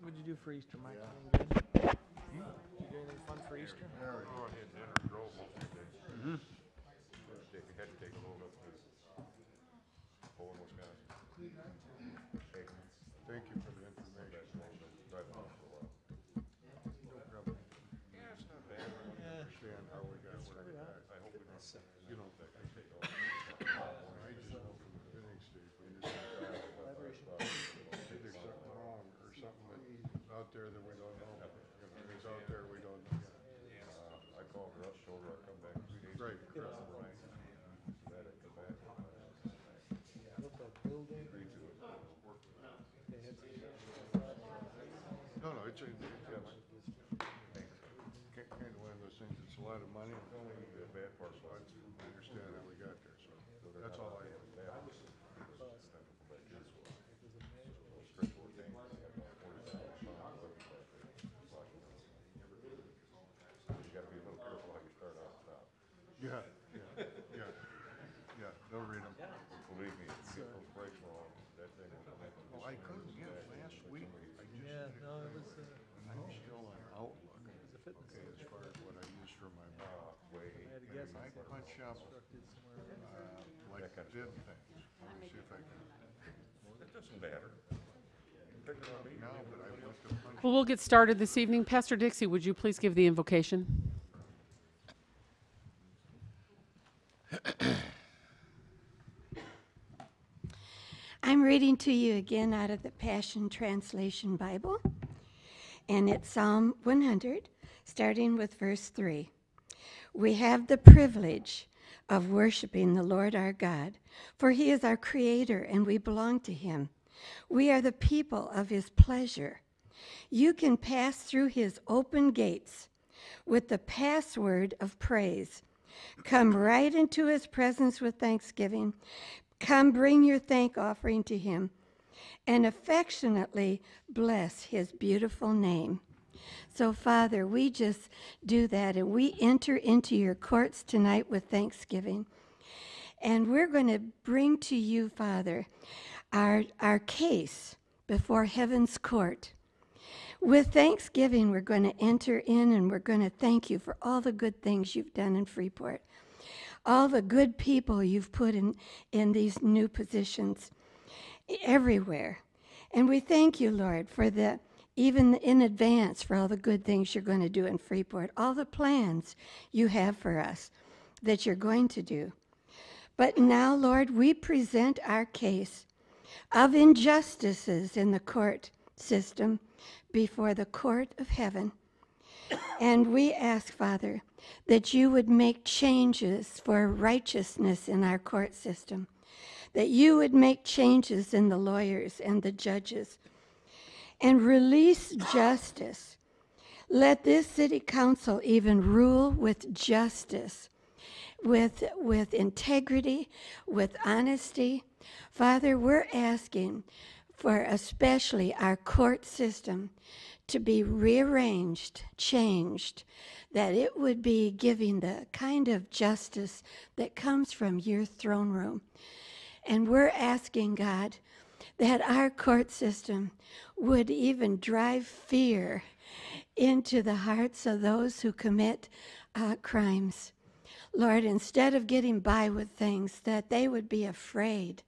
What'd you do for Easter, Mike? Anything good? Did you do anything fun for Easter? Oh, I had dinner, drove most of the day. We had to take a load up to Poland, Wisconsin. Hey, thank you for the information. Drive on for a while. No problem. Yeah, it's not bad. I don't understand how we got where we got. I hope we don't, that can take all. I just know from the beginning, Steve, we just either something wrong or something that out there that we don't know. It's out there we don't know. I called her up, told her I'd come back 2 days. Right. That I come back. Look at building. Agreed to it. They had some No, it's kind of one of those things, it's a lot of money. The bad part, so I understand how we got there, so that's all I have. You gotta be a little careful how you start out and stop. Yeah. Don't read them. Believe me, if you get those brakes wrong, that thing will come in. Well, I couldn't get last week. Yeah, no, it was. I'm still on Outlook. Okay, as far as what I use for my way. I had to guess. I punch up like bid things. Let me see if I can. That doesn't matter. No, but I went to punch. Well, we'll get started this evening. Pastor Dixie, would you please give the invocation? I'm reading to you again out of the Passion Translation Bible, and it's Psalm 100, starting with verse 3. We have the privilege of worshiping the Lord our God, for he is our creator and we belong to him. We are the people of his pleasure. You can pass through his open gates with the password of praise. Come right into his presence with thanksgiving. Come bring your thank offering to him and affectionately bless his beautiful name. So, Father, we just do that, and we enter into your courts tonight with thanksgiving. And we're going to bring to you, Father, our case before heaven's court. With thanksgiving, we're going to enter in, and we're going to thank you for all the good things you've done in Freeport, all the good people you've put in these new positions everywhere. And we thank you, Lord, for even in advance for all the good things you're going to do in Freeport, all the plans you have for us that you're going to do. But now, Lord, we present our case of injustices in the court system before the court of heaven. And we ask, Father, that you would make changes for righteousness in our court system, that you would make changes in the lawyers and the judges, and release justice. Let this city council even rule with justice, with integrity, with honesty. Father, we're asking for especially our court system to be rearranged, changed, that it would be giving the kind of justice that comes from your throne room. And we're asking, God, that our court system would even drive fear into the hearts of those who commit crimes. Lord, instead of getting by with things, that they would be afraid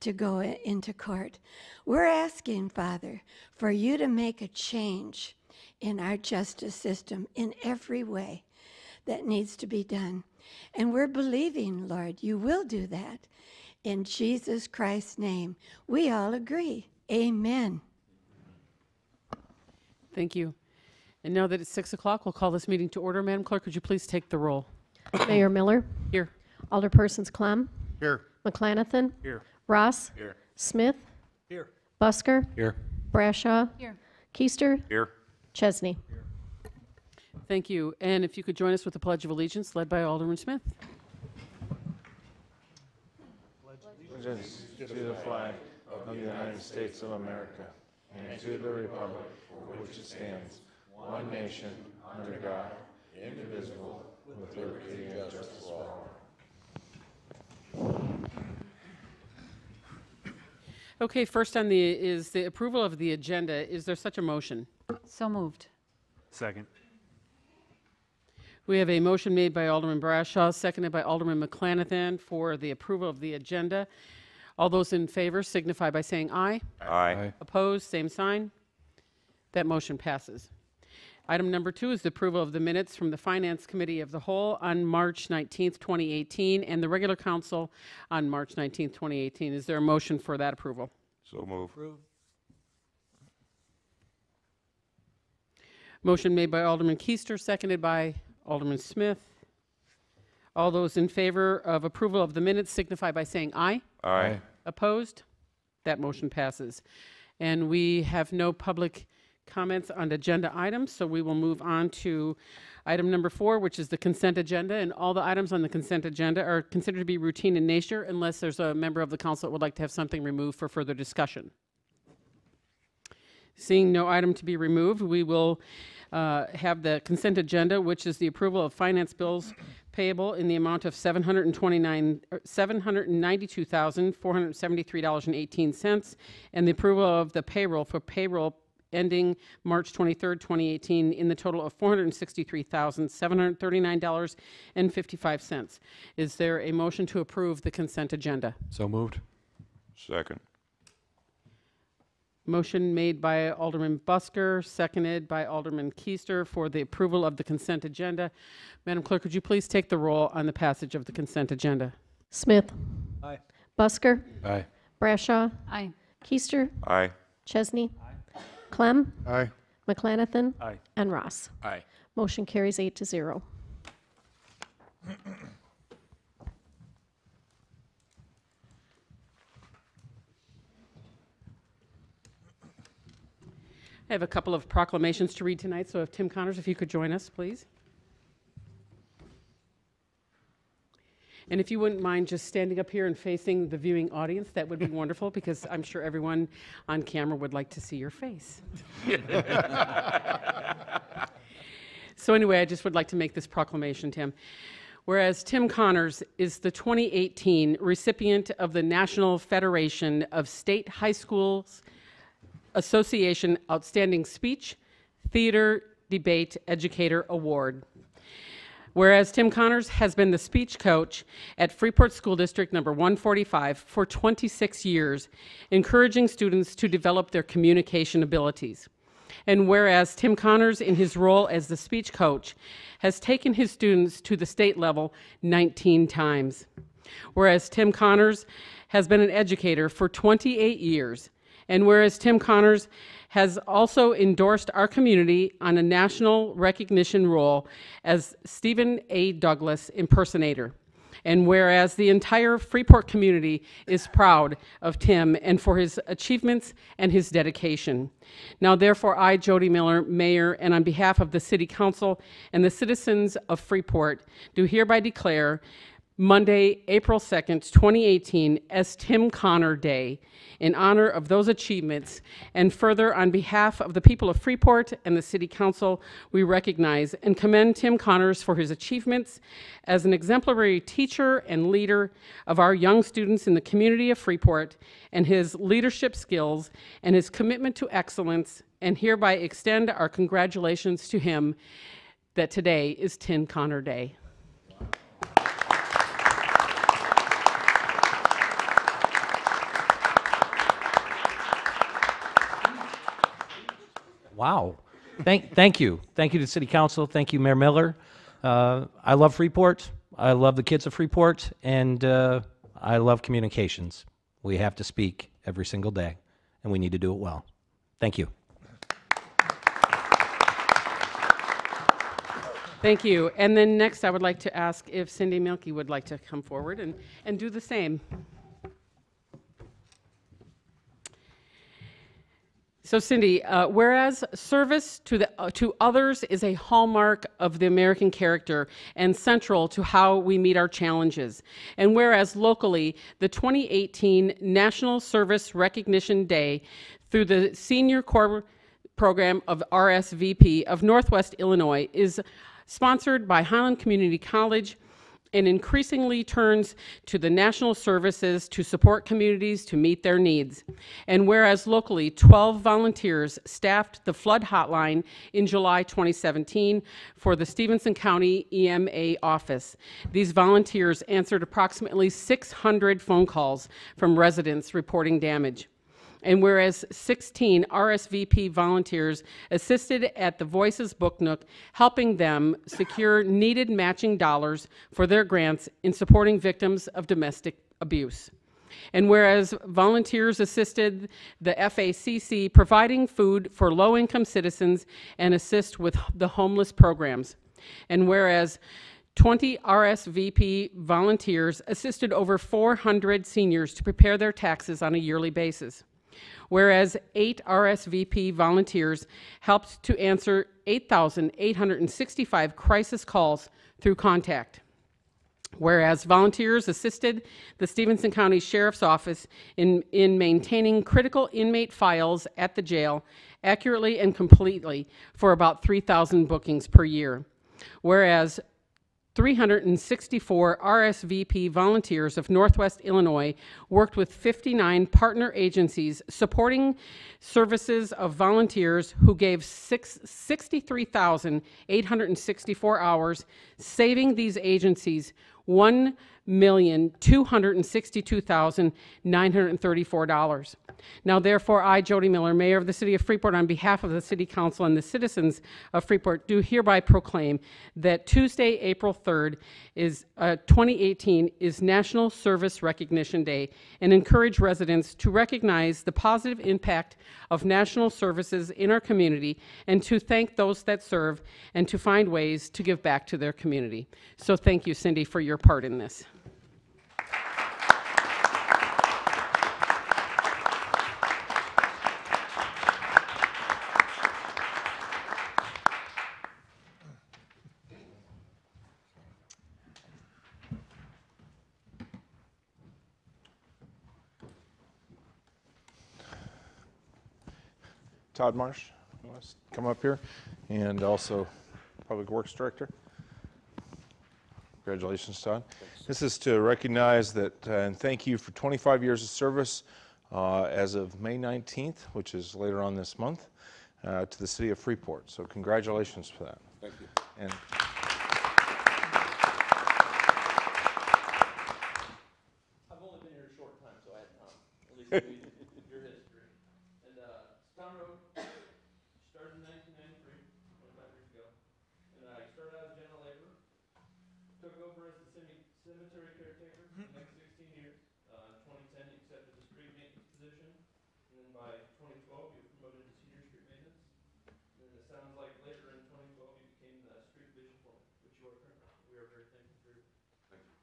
to go into court. We're asking, Father, for you to make a change in our justice system in every way that needs to be done. And we're believing, Lord, you will do that. In Jesus Christ's name, we all agree. Amen. Thank you. And now that it's 6 o'clock, we'll call this meeting to order. Madam Clerk, would you please take the roll? Mayor Miller. Here. Alderpersons Clem. Here. McClanathan. Here. Ross. Here. Smith. Here. Busker. Here. Brashaw. Here. Keister. Here. Chesney. Thank you. And if you could join us with the Pledge of Allegiance, led by Alderman Smith. Allegiance to the flag of the United States of America and to the republic for which it stands, one nation, under God, indivisible, with liberty and justice for all. Okay, first on is the approval of the agenda. Is there such a motion? So moved. Second. We have a motion made by Alderman Brashaw, seconded by Alderman McClanathan for the approval of the agenda. All those in favor signify by saying aye. Aye. Opposed, same sign. That motion passes. Item number 2 is the approval of the minutes from the Finance Committee of the Whole on March 19th, 2018, and the regular council on March 19th, 2018. Is there a motion for that approval? So move. Motion made by Alderman Keister, seconded by Alderman Smith. All those in favor of approval of the minutes signify by saying aye. Aye. Opposed? That motion passes. And we have no public comments on agenda items, so we will move on to item number 4, which is the consent agenda. And all the items on the consent agenda are considered to be routine in nature unless there's a member of the council that would like to have something removed for further discussion. Seeing no item to be removed, we will have the consent agenda, which is the approval of finance bills payable in the amount of $792,473.18, and the approval of the payroll for payroll ending March 23rd, 2018, in the total of $463,739.55. Is there a motion to approve the consent agenda? So moved. Second. Motion made by Alderman Busker, seconded by Alderman Keister for the approval of the consent agenda. Madam Clerk, would you please take the roll on the passage of the consent agenda? Smith. Aye. Busker. Aye. Brashaw. Aye. Keister. Aye. Chesney. Clem. Aye. McClanathan. Aye. And Ross. Aye. Motion carries 8-0. I have a couple of proclamations to read tonight, so if Tim Connors, if you could join us, please. And if you wouldn't mind just standing up here and facing the viewing audience, that would be wonderful, because I'm sure everyone on camera would like to see your face. So anyway, I just would like to make this proclamation, Tim. Whereas Tim Connors is the 2018 recipient of the National Federation of State High Schools Association Outstanding Speech, Theater, Debate, Educator Award. Whereas Tim Connors has been the speech coach at Freeport School District number 145 for 26 years, encouraging students to develop their communication abilities. And whereas Tim Connors, in his role as the speech coach, has taken his students to the state level 19 times. Whereas Tim Connors has been an educator for 28 years. And whereas Tim Connors has also endorsed our community on a national recognition role as Stephen A. Douglas impersonator. And whereas the entire Freeport community is proud of Tim and for his achievements and his dedication. Now, therefore, I, Jody Miller, Mayor, and on behalf of the City Council and the citizens of Freeport, do hereby declare Monday, April 2nd, 2018, as Tim Connor Day, in honor of those achievements. And further, on behalf of the people of Freeport and the City Council, we recognize and commend Tim Connors for his achievements as an exemplary teacher and leader of our young students in the community of Freeport, and his leadership skills and his commitment to excellence, and hereby extend our congratulations to him that today is Tim Connor Day. Wow. Thank you. Thank you to the City Council. Thank you, Mayor Miller. I love Freeport. I love the kids of Freeport. And I love communications. We have to speak every single day, and we need to do it well. Thank you. Thank you. And then next, I would like to ask if Cindy Milkey would like to come forward and do the same. So Cindy, whereas service to others is a hallmark of the American character and central to how we meet our challenges, and whereas locally, the 2018 National Service Recognition Day through the Senior Corps Program of RSVP of Northwest Illinois is sponsored by Highland Community College and increasingly turns to the national services to support communities to meet their needs. And whereas locally, 12 volunteers staffed the flood hotline in July 2017 for the Stevenson County EMA office. These volunteers answered approximately 600 phone calls from residents reporting damage. And whereas 16 RSVP volunteers assisted at the Voices Book Nook, helping them secure needed matching dollars for their grants in supporting victims of domestic abuse. And whereas volunteers assisted the FACC providing food for low-income citizens and assist with the homeless programs. And whereas 20 RSVP volunteers assisted over 400 seniors to prepare their taxes on a yearly basis. Whereas 8 RSVP volunteers helped to answer 8,865 crisis calls through contact. Whereas volunteers assisted the Stevenson County Sheriff's Office in maintaining critical inmate files at the jail accurately and completely for about 3,000 bookings per year. Whereas 364 RSVP volunteers of Northwest Illinois worked with 59 partner agencies supporting services of volunteers who gave 63,864 hours, saving these agencies $1,262,934. Now, therefore, I, Jody Miller, Mayor of the City of Freeport, on behalf of the City Council and the citizens of Freeport, do hereby proclaim that Tuesday, April 3rd, 2018, is National Service Recognition Day, and encourage residents to recognize the positive impact of national services in our community, and to thank those that serve, and to find ways to give back to their community. So thank you, Cindy, for your part in this. Todd Marsh, wants to come up here, and also Public Works Director. Congratulations, Todd. This is to recognize that and thank you for 25 years of service as of May 19th, which is later on this month, to the City of Freeport. So congratulations for that. Thank you. And I've only been here a short time, so I had time. At least to read your history. And Town Road started in 1993, 25 years ago. And I started out as general laborer, took over as the cemetery caretaker for the next 16 years. In 2010, you accepted the street maintenance position. And then by 2012, you were promoted to senior street maintenance. And it sounds like later in 2012, you became the street division foreman, which you are currently. We are very thankful for you. Thank you.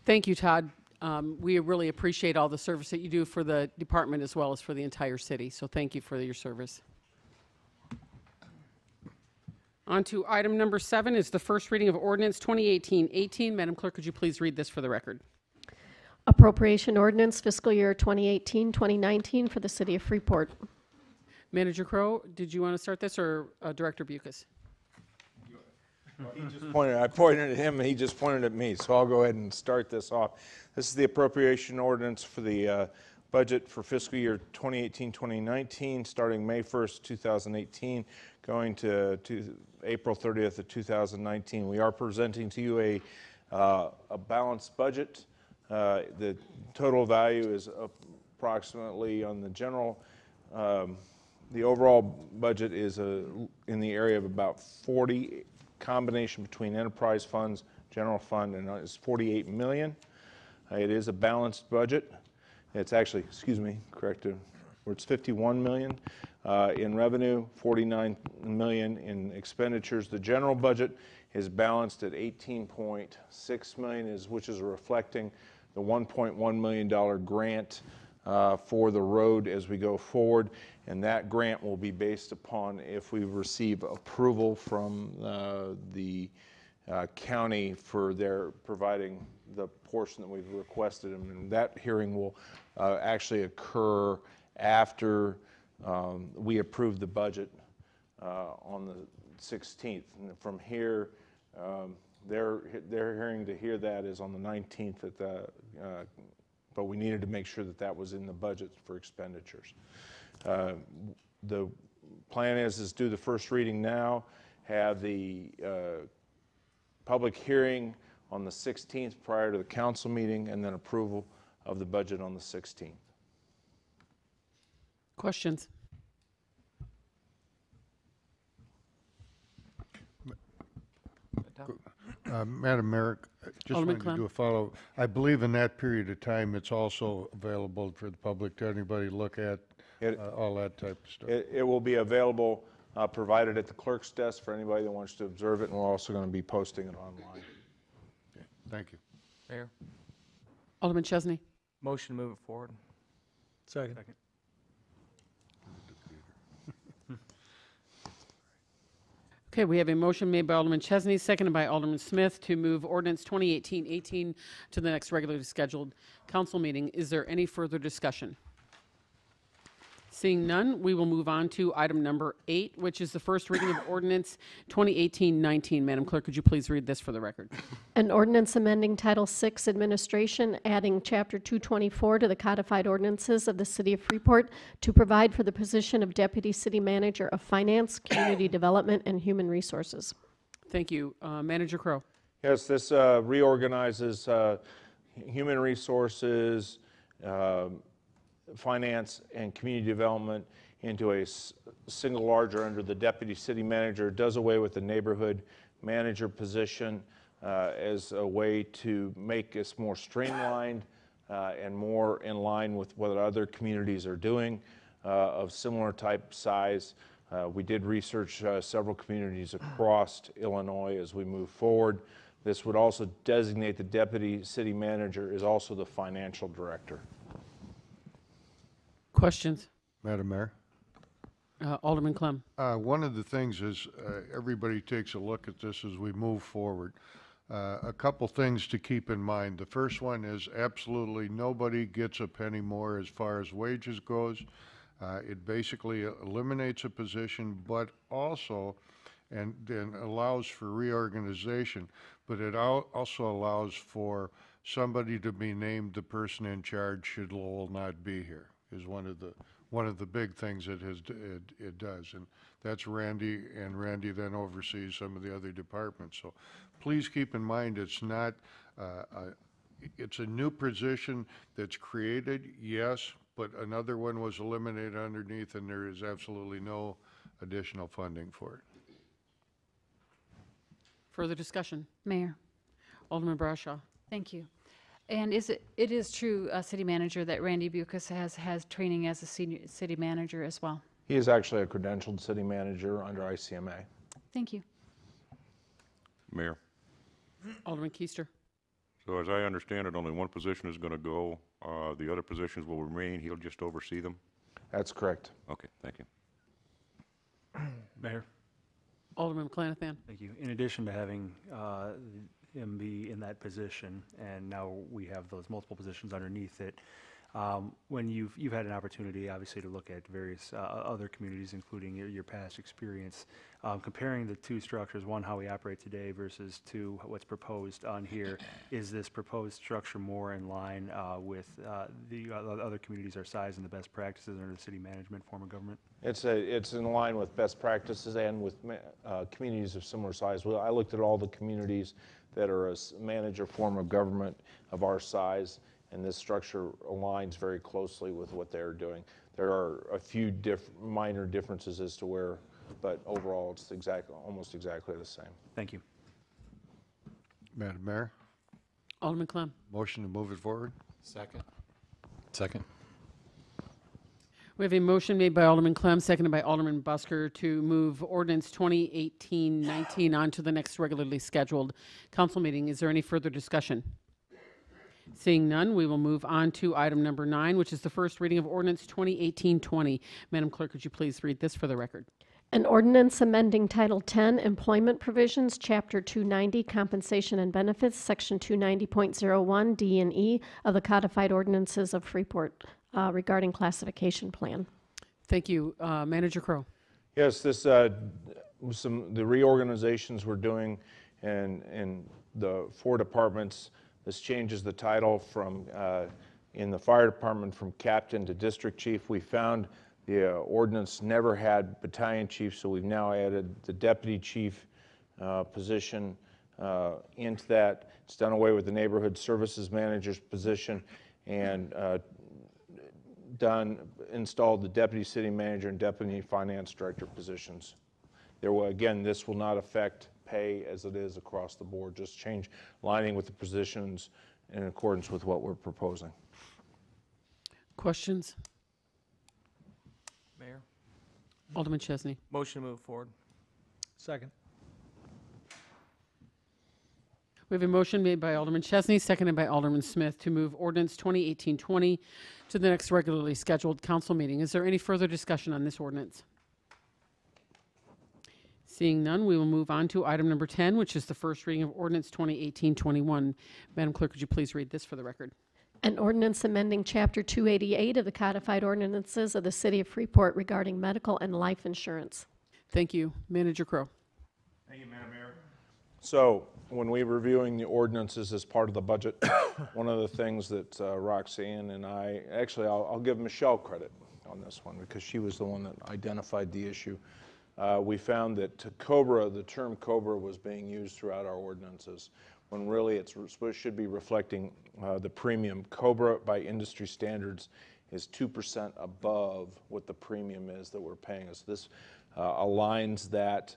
Thank you, Todd. We really appreciate all the service that you do for the department as well as for the entire city. So thank you for your service. On to item number 7 is the first reading of ordinance 2018-18. Madam Clerk, could you please read this for the record? Appropriation ordinance fiscal year 2018-2019 for the City of Freeport. Manager Crowe, did you want to start this, or Director Bucas? I pointed at him, and he just pointed at me, so I'll go ahead and start this off. This is the appropriation ordinance for the budget for fiscal year 2018-2019, starting May 1st, 2018, going to April 30th of 2019. We are presenting to you a balanced budget. The total value is approximately on the general, the overall budget is in the area of about 40, combination between enterprise funds, general fund, and it's 48 million. It is a balanced budget. It's actually, excuse me, corrected, where it's 51 million in revenue, 49 million in expenditures. The general budget is balanced at 18.6 million, which is reflecting the $1.1 million grant for the road as we go forward, and that grant will be based upon if we receive approval from the county for their providing the portion that we've requested, and that hearing will actually occur after we approved the budget on the 16th. And from here, their hearing to hear that is on the 19th at the, but we needed to make sure that that was in the budget for expenditures. The plan is do the first reading now, have the public hearing on the 16th prior to the council meeting, and then approval of the budget on the 16th. Questions? Madam Mayor, just Alderman wanted to Clem. do a follow. I believe in that period of time, it's also available for the public to anybody look at, all that type of stuff. It will be available, provided at the clerk's desk for anybody that wants to observe it, and we're also going to be posting it online. Okay, thank you. Mayor, Alderman Chesney. motion to move it forward. Second. Okay, we have a motion made by Alderman Chesney, seconded by Alderman Smith to move ordinance 2018-18 to the next regularly scheduled council meeting. Is there any further discussion? Seeing none, we will move on to item number 8, which is the first reading of ordinance 2018-19. Madam Clerk, could you please read this for the record? An ordinance amending Title VI Administration, adding Chapter 224 to the codified ordinances of the City of Freeport to provide for the position of Deputy City Manager of Finance, Community Development, and Human Resources. Thank you. Manager Crowe. Yes, this reorganizes human resources, finance, and community development into a single larger under the deputy city manager. It does away with the neighborhood manager position as a way to make us more streamlined and more in line with what other communities are doing of similar type size. We did research several communities across Illinois as we move forward. This would also designate the deputy city manager as also the financial director. Questions? Madam Mayor? Alderman Clem. One of the things is everybody takes a look at this as we move forward. A couple things to keep in mind. The first one is absolutely nobody gets a penny more as far as wages goes. It basically eliminates a position, but also and then allows for reorganization, but it also allows for somebody to be named the person in charge should Lowell not be here, is one of the big things it does, and that's Randy, and Randy then oversees some of the other departments. So please keep in mind it's not it's a new position that's created, yes, but another one was eliminated underneath, and there is absolutely no additional funding for it. Further discussion? Mayor, Alderman Brashaw. thank you. And it is true, City Manager, that Randy Bucas has training as a senior city manager as well? He is actually a credentialed city manager under ICMA. Thank you. Mayor, Alderman Keister. so as I understand it, only one position is going to go. The other positions will remain. He'll just oversee them? That's correct. Okay, thank you. Mayor, Alderman McClanathan. thank you. In addition to having him be in that position, and now we have those multiple positions underneath it, when you've had an opportunity, obviously, to look at various other communities, including your past experience, comparing the two structures, one, how we operate today versus two, what's proposed on here, is this proposed structure more in line with the other communities our size and the best practices under the city management form of government? It's in line with best practices and with communities of similar size. Well, I looked at all the communities that are a manager form of government of our size, and this structure aligns very closely with what they're doing. There are a few minor differences as to where, but overall it's almost exactly the same. Thank you. Madam Mayor, Alderman Clem. motion to move it forward? Second. We have a motion made by Alderman Clem, seconded by Alderman Busker to move ordinance 2018-19 on to the next regularly scheduled council meeting. Is there any further discussion? Seeing none, we will move on to item number 9, which is the first reading of ordinance 2018-20. Madam Clerk, could you please read this for the record? An ordinance amending Title 10 Employment Provisions, Chapter 290 Compensation and Benefits, Section 290.01 D and E of the codified ordinances of Freeport regarding classification plan. Thank you. Manager Crowe. Yes, this was the reorganizations we're doing in the 4 departments. This changes the title from in the fire department from captain to district chief. We found the ordinance never had battalion chief, so we've now added the deputy chief position into that. It's done away with the neighborhood services manager's position and installed the deputy city manager and deputy finance director positions. Again, this will not affect pay as it is across the board, just change lining with the positions in accordance with what we're proposing. Questions? Mayor, Alderman Chesney. motion to move forward. Second. We have a motion made by Alderman Chesney, seconded by Alderman Smith to move ordinance 2018-20 to the next regularly scheduled council meeting. Is there any further discussion on this ordinance? Seeing none, we will move on to item number 10, which is the first reading of ordinance 2018-21. Madam Clerk, could you please read this for the record? An ordinance amending Chapter 288 of the codified ordinances of the City of Freeport regarding medical and life insurance. Thank you. Manager Crowe. Thank you, Madam Mayor. So, when we were reviewing the ordinances as part of the budget, one of the things that Roxanne and I'll give Michelle credit on this one because she was the one that identified the issue. We found that the term COBRA was being used throughout our ordinances when really it should be reflecting the premium. COBRA by industry standards is 2% above what the premium is that we're paying us. This aligns that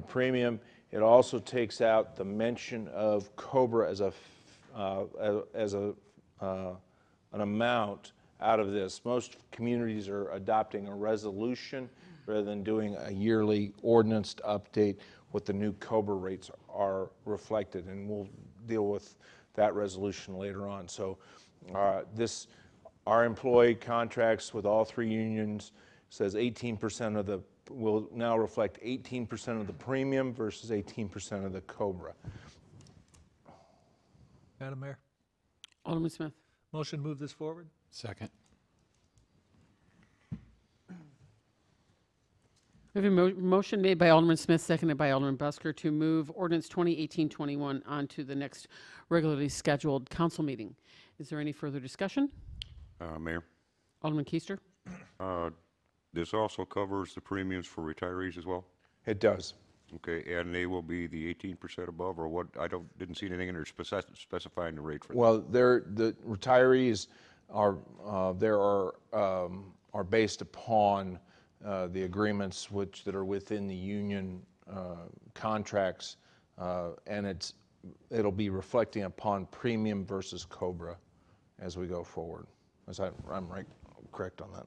premium. It also takes out the mention of COBRA as an amount out of this. Most communities are adopting a resolution rather than doing a yearly ordinance to update what the new COBRA rates are reflected, and we'll deal with that resolution later on. So our employee contracts with all 3 unions says 18% of the will now reflect 18% of the premium versus 18% of the COBRA. Madam Mayor, Alderman Smith. motion to move this forward? Second. We have a motion made by Alderman Smith, seconded by Alderman Busker to move ordinance 2018-21 on to the next regularly scheduled council meeting. Is there any further discussion? Mayor, Alderman Keister. this also covers the premiums for retirees as well? It does. Okay, and they will be the 18% above, or what? I didn't see anything in there specifying the rate for that. Well, the retirees are based upon the agreements that are within the union contracts, and it'll be reflecting upon premium versus COBRA as we go forward. I'm correct on that?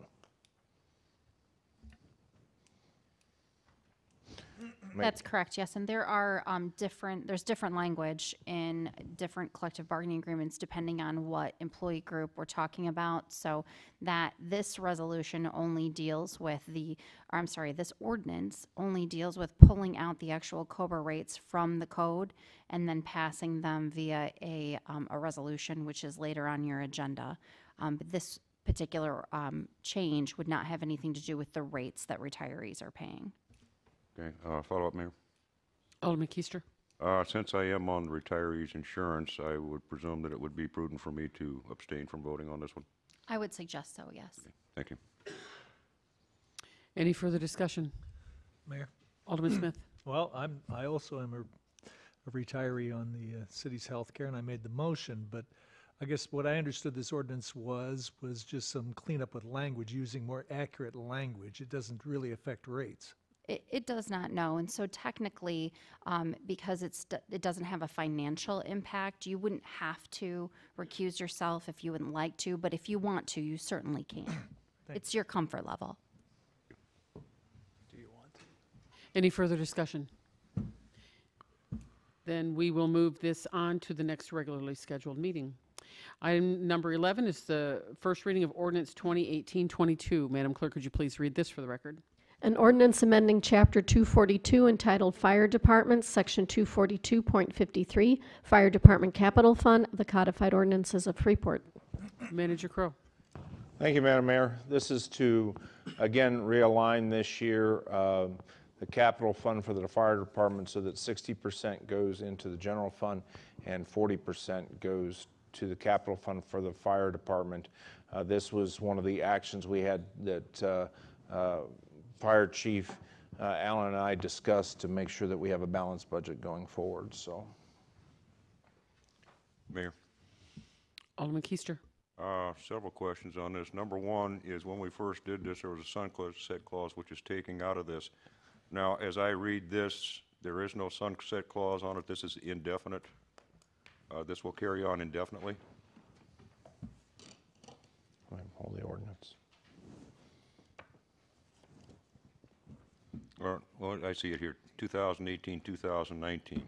That's correct, yes, and there are there's different language in different collective bargaining agreements depending on what employee group we're talking about, so that this resolution only deals with this ordinance only deals with pulling out the actual COBRA rates from the code and then passing them via a resolution, which is later on your agenda. But this particular change would not have anything to do with the rates that retirees are paying. Okay, follow-up, Mayor. Alderman Keister. Since I am on retirees insurance, I would presume that it would be prudent for me to abstain from voting on this one. I would suggest so, yes. Okay, thank you. Any further discussion? Mayor? Alderman Smith. Well, I also am a retiree on the city's health care, and I made the motion, but I guess what I understood this ordinance was just some cleanup with language, using more accurate language. It doesn't really affect rates. It does not, no, and so technically, because it doesn't have a financial impact, you wouldn't have to recuse yourself if you wouldn't like to, but if you want to, you certainly can. It's your comfort level. Do you want to? Any further discussion? Then we will move this on to the next regularly scheduled meeting. Item number 11 is the first reading of ordinance 2018-22. Madam Clerk, could you please read this for the record? An ordinance amending Chapter 242 entitled Fire Departments, Section 242.53, Fire Department Capital Fund of the Codified Ordinances of Freeport. Manager Crowe. Thank you, Madam Mayor. This is to again, realign this year the capital fund for the fire department so that 60% goes into the general fund and 40% goes to the capital fund for the fire department. This was one of the actions we had that Fire Chief Allen and I discussed to make sure that we have a balanced budget going forward. So, Mayor. Alderman Keister. Several questions on this. Number one is when we first did this, there was a sunset clause which is taking out of this. Now, as I read this, there is no sunset clause on it. This is indefinite. This will carry on indefinitely. hold the ordinance. Well, I see it here, 2018, 2019.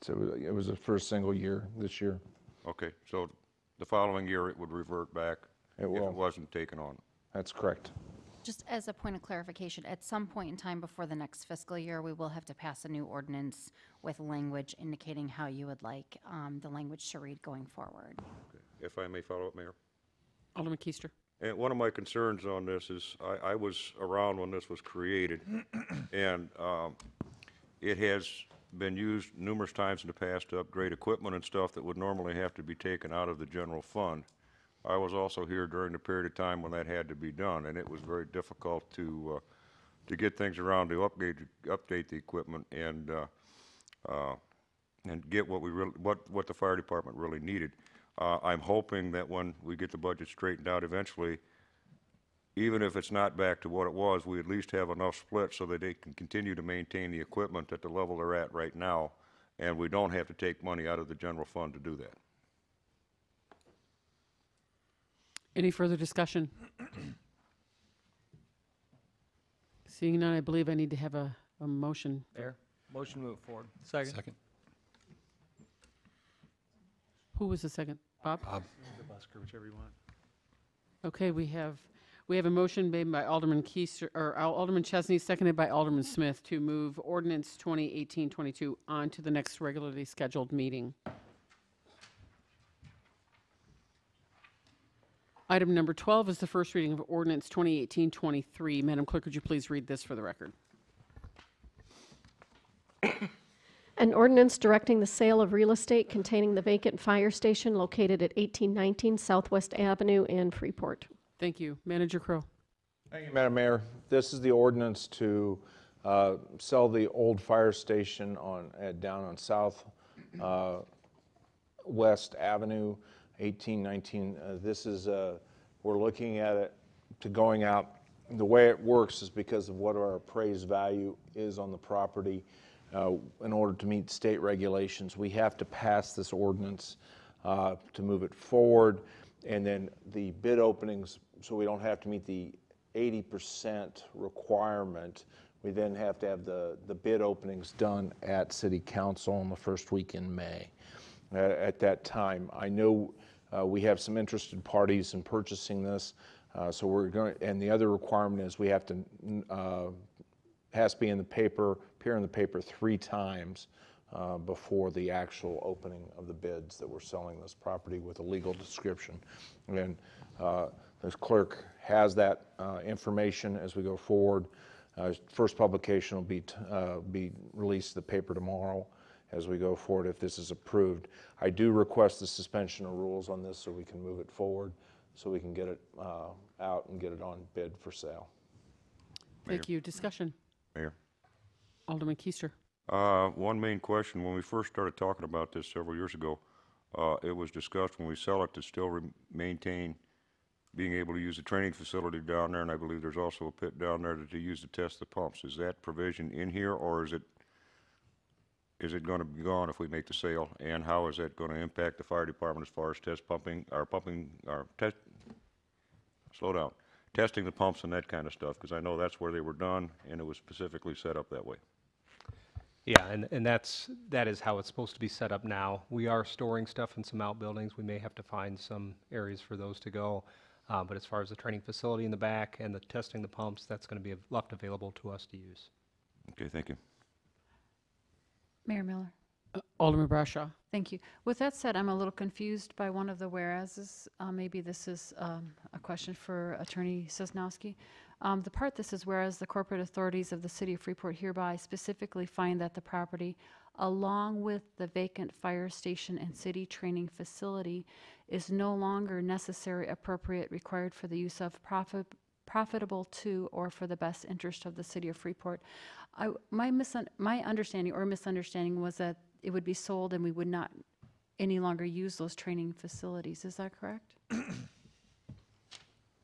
So it was the first single year this year. Okay, so the following year it would revert back if it wasn't taken on. That's correct. Just as a point of clarification, at some point in time before the next fiscal year, we will have to pass a new ordinance with language indicating how you would like the language to read going forward. Okay. If I may follow up, Mayor. Alderman Keister. And one of my concerns on this is I was around when this was created, and it has been used numerous times in the past to upgrade equipment and stuff that would normally have to be taken out of the general fund. I was also here during the period of time when that had to be done, and it was very difficult to get things around to update the equipment and get what we really, what the fire department really needed. I'm hoping that when we get the budget straightened out eventually, even if it's not back to what it was, we at least have enough split so that they can continue to maintain the equipment at the level they're at right now, and we don't have to take money out of the general fund to do that. Any further discussion? Seeing none, I believe I need to have a motion. Mayor, motion to move forward. Second. Who was the second? Bob? Busker, whichever you want. Okay, we have a motion made by Alderman Keister, or Alderman Chesney, seconded by Alderman Smith to move ordinance 2018-22 on to the next regularly scheduled meeting. Item number 12 is the first reading of ordinance 2018-23. Madam Clerk, would you please read this for the record? An ordinance directing the sale of real estate containing the vacant fire station located at 1819 Southwest Avenue in Freeport. Thank you. Manager Crow. Thank you, Madam Mayor. This is the ordinance to sell the old fire station down on South West Avenue, 1819. This is, we're looking at it to going out. The way it works is because of what our appraised value is on the property. In order to meet state regulations, we have to pass this ordinance to move it forward. And then the bid openings, so we don't have to meet the 80% requirement, we then have to have the bid openings done at City Council in the first week in May. At that time, I know we have some interested parties in purchasing this, so we're going. And the other requirement is we have to has to be in the paper, appear in the paper 3 times before the actual opening of the bids that we're selling this property with a legal description. And the clerk has that information as we go forward. First publication will be released to the paper tomorrow as we go forward if this is approved. I do request the suspension of rules on this so we can move it forward, so we can get it out and get it on bid for sale. Thank you. Discussion. Mayor. Alderman Keister. One main question, when we first started talking about this several years ago, it was discussed when we sell it to still maintain being able to use the training facility down there, and I believe there's also a pit down there to use to test the pumps. Is that provision in here, or is it going to be gone if we make the sale? And how is that going to impact the fire department as far as testing the pumps and that kind of stuff? Because I know that's where they were done, and it was specifically set up that way. Yeah, and that is how it's supposed to be set up now. We are storing stuff in some outbuildings. We may have to find some areas for those to go. But as far as the training facility in the back and the testing the pumps, that's going to be left available to us to use. Okay, thank you. Mayor Miller. Alderman Brashaw. Thank you. With that said, I'm a little confused by one of the whereases. Maybe this is a question for Attorney Sosnowski. The part that says, whereas the corporate authorities of the city of Freeport hereby specifically find that the property, along with the vacant fire station and city training facility, is no longer necessary, appropriate, required for the use of profitable to or for the best interest of the city of Freeport. My understanding or misunderstanding was that it would be sold and we would not any longer use those training facilities. Is that correct?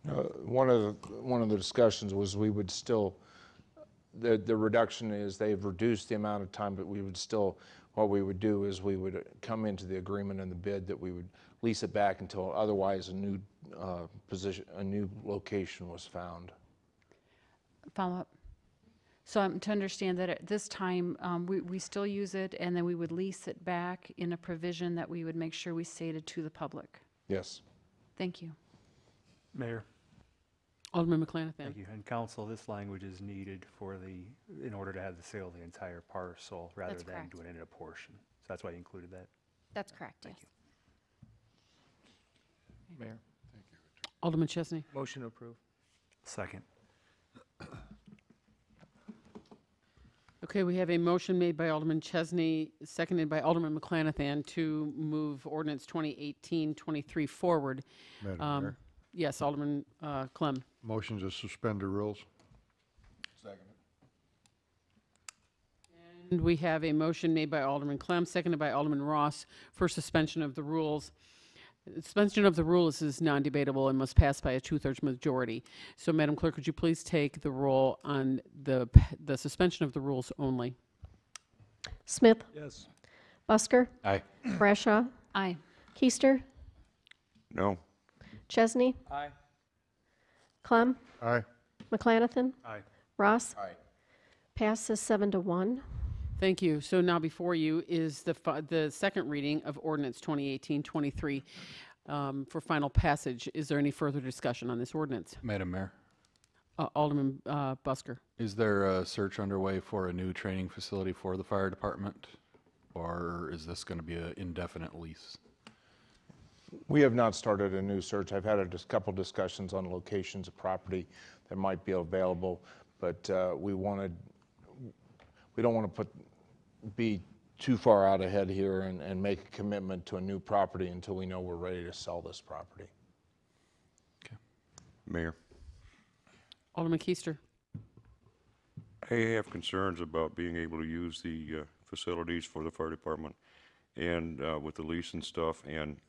One of the discussions was we would still, the reduction is they've reduced the amount of time, but we would still, what we would do is we would come into the agreement and the bid that we would lease it back until otherwise a new a new location was found. Follow up. So I'm to understand that at this time, we still use it and then we would lease it back in a provision that we would make sure we stated to the public. Yes. Thank you. Mayor. Alderman McClanahan. Thank you. And council, this language is needed for in order to have the sale of the entire parcel rather That's than correct. doing it in a portion. So that's why you included that. That's correct, Thank yes. Mayor. Alderman Chesney. Motion to approve. Second. Okay, we have a motion made by Alderman Chesney, seconded by Alderman McClanahan to move ordinance 2018-23 forward. Madam Mayor, Yes, Alderman Clem. motion to suspend the rules. Second. And we have a motion made by Alderman Clem, seconded by Alderman Ross for suspension of the rules. Suspension of the rules is non-debatable and must pass by a 2/3 majority. So, Madam Clerk, would you please take the roll on the suspension of the rules only? Smith. Yes. Busker. Aye. Brashaw. Aye. Keister. No. Chesney. Aye. Clem. Aye. McClanahan. Aye. Ross. Aye. Passes 7-1. Thank you. So now before you is the second reading of ordinance 2018-23 for final passage. Is there any further discussion on this ordinance? Madam Mayor, Alderman Busker. is there a search underway for a new training facility for the fire department? Or is this going to be an indefinite lease? We have not started a new search. I've had a couple discussions on locations of property that might be available, but we don't want to be too far out ahead here and make a commitment to a new property until we know we're ready to sell this property. Mayor, Alderman Keister. I have concerns about being able to use the facilities for the fire department and with the lease and stuff, and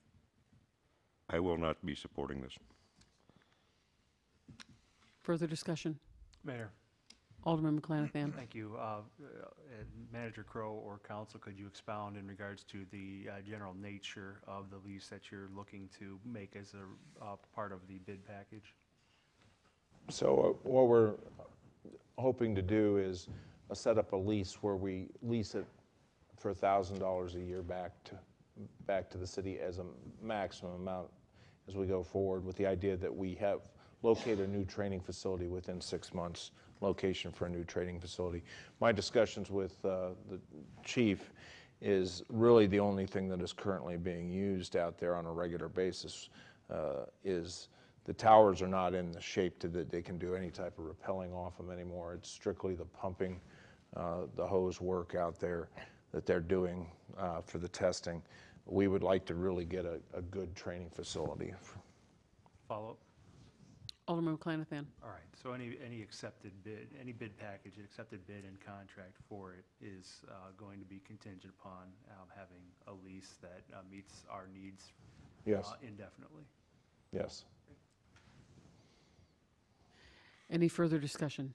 I will not be supporting this. Further discussion? Mayor. Alderman McClanahan. Thank you. Manager Crow or council, could you expound in regards to the general nature of the lease that you're looking to make as a part of the bid package? So what we're hoping to do is set up a lease where we lease it for $1,000 a year back to the city as a maximum amount as we go forward, with the idea that we have located a new training facility within 6 months, location for a new training facility. My discussions with the chief is really the only thing that is currently being used out there on a regular basis is the towers are not in the shape that they can do any type of rappelling off them anymore. It's strictly the pumping, the hose work out there that they're doing for the testing. We would like to really get a good training facility. Follow-up? Alderman McClanahan. All right, so any accepted bid, any bid package, accepted bid and contract for it is going to be contingent upon having a lease that meets our needs Yes. indefinitely. Yes. Any further discussion?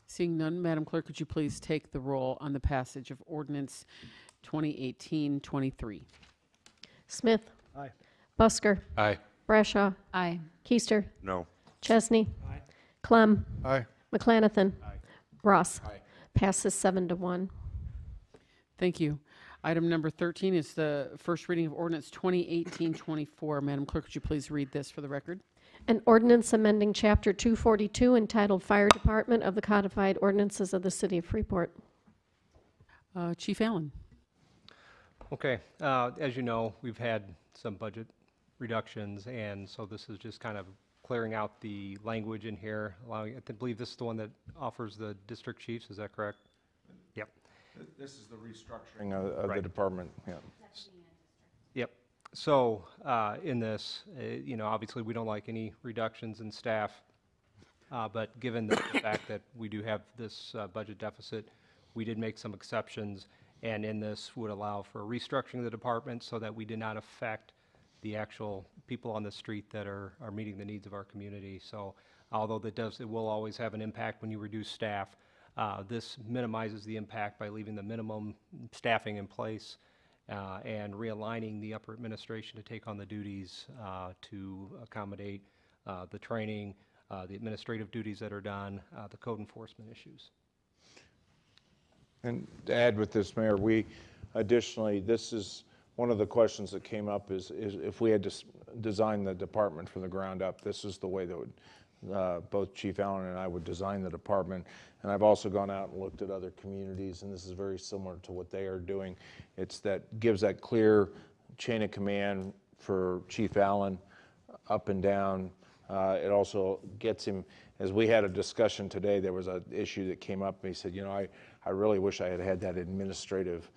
Seeing none, Madam Clerk, could you please take the roll on the passage of ordinance 2018-23? Smith. Aye. Busker. Aye. Brashaw. Aye. Keister. No. Chesney. Aye. Clem. Aye. McClanahan. Aye. Ross. Aye. Passes 7-1. Thank you. Item number 13 is the first reading of ordinance 2018-24. Madam Clerk, could you please read this for the record? An ordinance amending Chapter 242 entitled Fire Department of the Codified Ordinances of the City of Freeport. Chief Allen. Okay, as you know, we've had some budget reductions, and so this is just kind of clearing out the language in here, allowing, I believe this is the one that offers the district chiefs, is that correct? Yep. This is the restructuring of the Right. department, yeah. Yep. So in this, you know, obviously we don't like any reductions in staff, but given the fact that we do have this budget deficit, we did make some exceptions, and in this would allow for restructuring of the department so that we did not affect the actual people on the street that are meeting the needs of our community. So although it will always have an impact when you reduce staff, this minimizes the impact by leaving the minimum staffing in place and realigning the upper administration to take on the duties to accommodate the training, the administrative duties that are done, the code enforcement issues. And to add with this, Mayor, we additionally, this is one of the questions that came up is if we had to design the department from the ground up, this is the way that would, both Chief Allen and I would design the department. And I've also gone out and looked at other communities, and this is very similar to what they are doing. It's that gives that clear chain of command for Chief Allen up and down. It also gets him, as we had a discussion today, there was an issue that came up, and he said, you know, I really wish I had had that administrative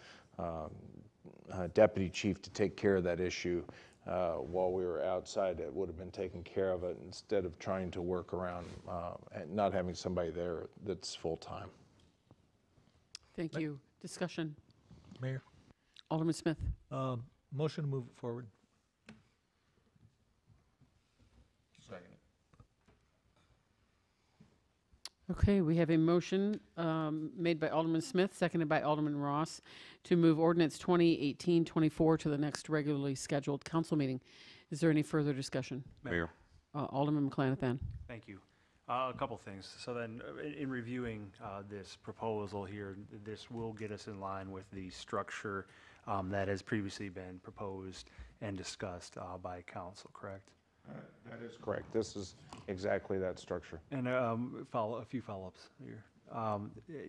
deputy chief to take care of that issue while we were outside. It would have been taken care of it instead of trying to work around and not having somebody there that's full-time. Thank you. Discussion. Mayor, Alderman Smith. motion to move it forward. Second. Okay, we have a motion made by Alderman Smith, seconded by Alderman Ross, to move ordinance 2018-24 to the next regularly scheduled council meeting. Is there any further discussion? Mayor. Alderman McClanathan. Thank you. A couple things. So then, in reviewing this proposal here, this will get us in line with the structure that has previously been proposed and discussed by council, correct? That is correct. This is exactly that structure. And a few follow-ups here.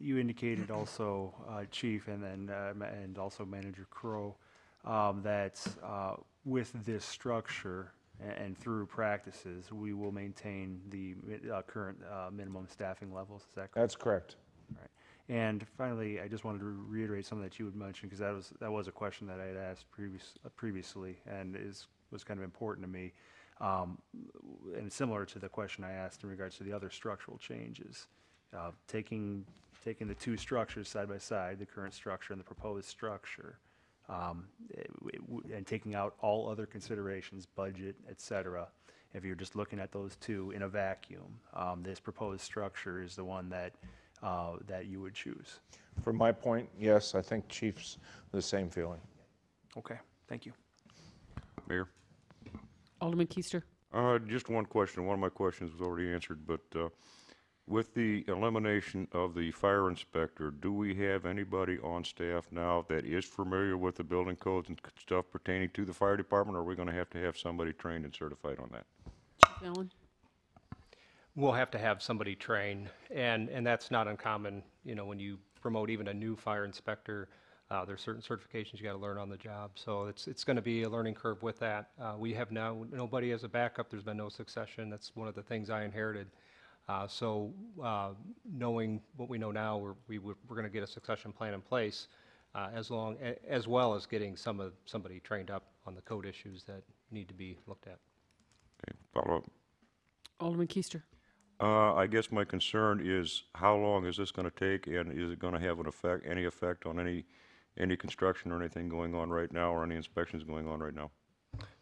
You indicated also, Chief, and also Manager Crow, that with this structure and through practices, we will maintain the current minimum staffing levels. Is that correct? That's correct. All right. And finally, I just wanted to reiterate something that you had mentioned, because that was a question that I had asked previously, and was kind of important to me. And similar to the question I asked in regards to the other structural changes, taking the two structures side by side, the current structure and the proposed structure, and taking out all other considerations, budget, et cetera. If you're just looking at those two in a vacuum, this proposed structure is the one that you would choose. From my point, yes, I think Chief's the same feeling. Okay, thank you. Mayor. Alderman Keister. Just one question. One of my questions was already answered, but with the elimination of the fire inspector, do we have anybody on staff now that is familiar with the building codes and stuff pertaining to the fire department, or are we going to have somebody trained and certified on that? Chief Allen. We'll have to have somebody trained, and that's not uncommon. You know, when you promote even a new fire inspector, there's certain certifications you got to learn on the job. So it's going to be a learning curve with that. We have now nobody as a backup. There's been no succession. That's one of the things I inherited. So knowing what we know now, we're going to get a succession plan in place, as well as getting somebody trained up on the code issues that need to be looked at. Okay, follow up. Alderman Keister. I guess my concern is how long is this going to take, and is it going to have any effect on any construction or anything going on right now, or any inspections going on right now?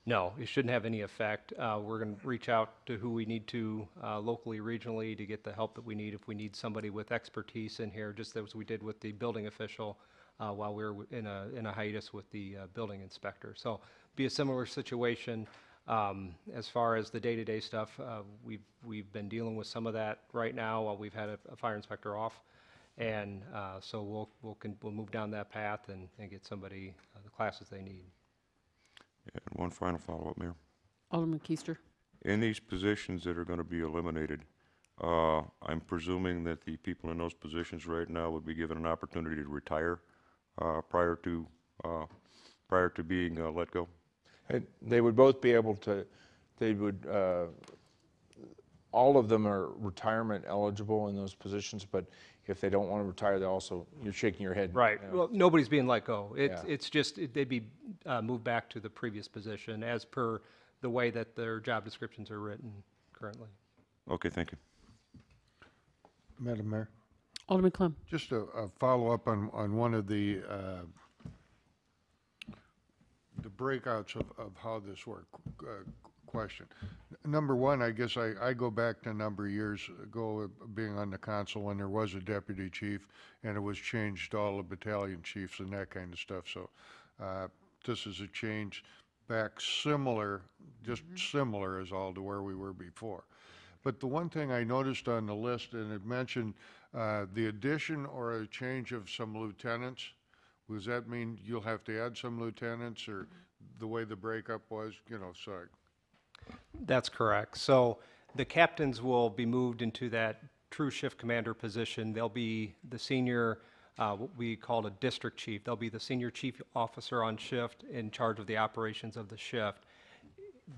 No, it shouldn't have any effect. We're going to reach out to who we need to locally, regionally, to get the help that we need. If we need somebody with expertise in here, just as we did with the building official while we were in a hiatus with the building inspector. So be a similar situation. As far as the day-to-day stuff, we've been dealing with some of that right now while we've had a fire inspector off, and so we'll move down that path and get somebody the classes they need. And one final follow-up, Mayor. Alderman Keister. In these positions that are going to be eliminated, I'm presuming that the people in those positions right now would be given an opportunity to retire prior to being let go. They would both be able to, they would, all of them are retirement eligible in those positions, but if they don't want to retire, they also, you're shaking your head. Right. you know. Well, nobody's being let go. Yeah. It's just, they'd be moved back to the previous position as per the way that their job descriptions are written currently. Okay, thank you. Madam Mayor, Alderman Clem. just a follow-up on one of the breakouts of how this worked, question. Number one, I guess I go back to a number of years ago, being on the council when there was a deputy chief, and it was changed to all the battalion chiefs and that kind of stuff. So this is a change back similar, just similar as all to where we were before. But the one thing I noticed on the list, and it mentioned the addition or a change of some lieutenants. Does that mean you'll have to add some lieutenants, or the way the breakup was, you know, sorry? That's correct. So the captains will be moved into that true shift commander position. They'll be the senior, what we call a district chief. They'll be the senior chief officer on shift in charge of the operations of the shift.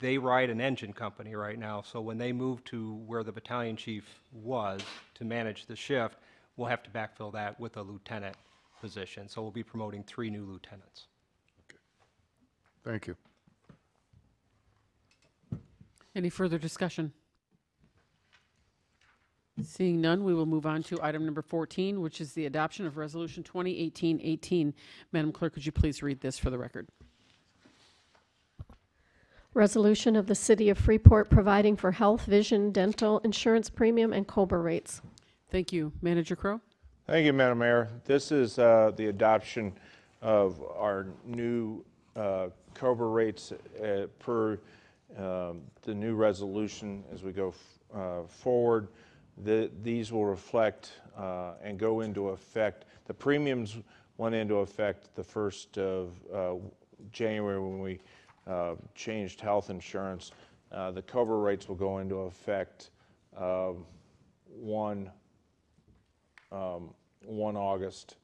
They ride an engine company right now, so when they move to where the battalion chief was to manage the shift, we'll have to backfill that with a lieutenant position. So we'll be promoting 3 new lieutenants. Thank you. Any further discussion? Seeing none, we will move on to item number 14, which is the adoption of Resolution 2018-18. Madam Clerk, could you please read this for the record? Resolution of the City of Freeport providing for health, vision, dental, insurance premium, and COBRA rates. Thank you. Manager Crowe? Thank you, Madam Mayor. This is the adoption of our new COBRA rates per the new resolution as we go forward. These will reflect and go into effect. The premiums went into effect the 1st of January when we changed health insurance. The COBRA rates will go into effect 1 August.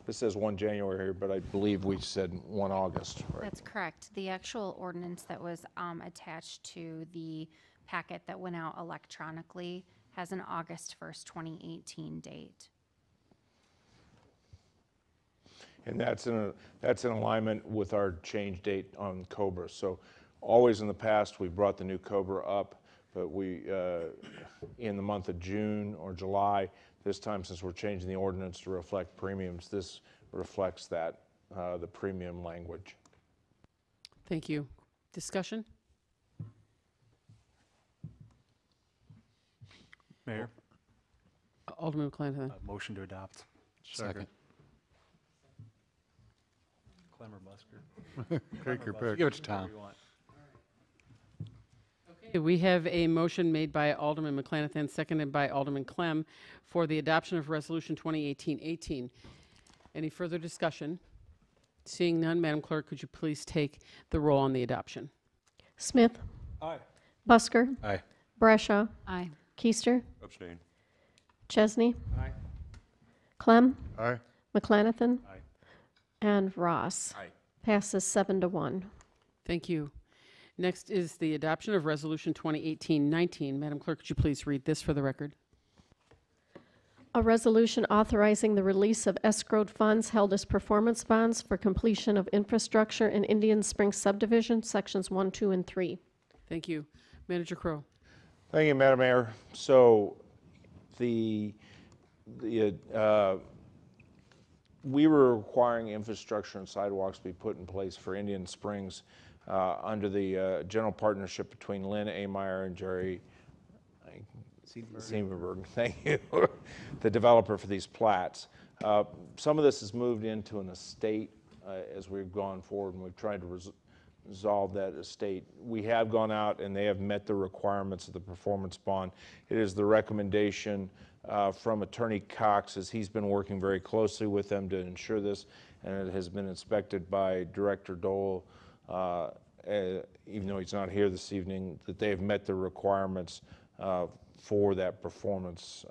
This says 1 January here, but I believe we said 1 August. Right? That's correct. The actual ordinance that was attached to the packet that went out electronically has an August 1st, 2018 date. And that's in alignment with our change date on COBRA. So always in the past, we brought the new COBRA up, but we, in the month of June or July, this time since we're changing the ordinance to reflect premiums, this reflects that, the premium language. Thank you. Discussion? Mayor, Alderman McClanahan. motion to adopt. Second. Clem or Busker? Take your pick. Give it to Tom. Okay, we have a motion made by Alderman McClanahan, seconded by Alderman Clem for the adoption of Resolution 2018-18. Any further discussion? Seeing none, Madam Clerk, could you please take the roll on the adoption? Smith. Aye. Busker. Aye. Brashaw. Aye. Keister. Abstain. Chesney. Aye. Clem. Aye. McClanathan. Aye. And Ross. Aye. Passes 7-1. Thank you. Next is the adoption of Resolution 2018-19. Madam Clerk, could you please read this for the record? A resolution authorizing the release of escrowed funds held as performance bonds for completion of infrastructure in Indian Springs subdivision, sections 1, 2, and 3. Thank you. Manager Crowe. Thank you, Madam Mayor. So we were requiring infrastructure and sidewalks to be put in place for Indian Springs under the general partnership between Lynn Ameyer and Jerry Siebenberg, thank you, the developer for these plats. Some of this has moved into an estate as we've gone forward, and we've tried to resolve that estate. We have gone out and they have met the requirements of the performance bond. It is the recommendation from Attorney Cox, as he's been working very closely with them to ensure this, and it has been inspected by Director Dole, even though he's not here this evening, that they have met the requirements for that performance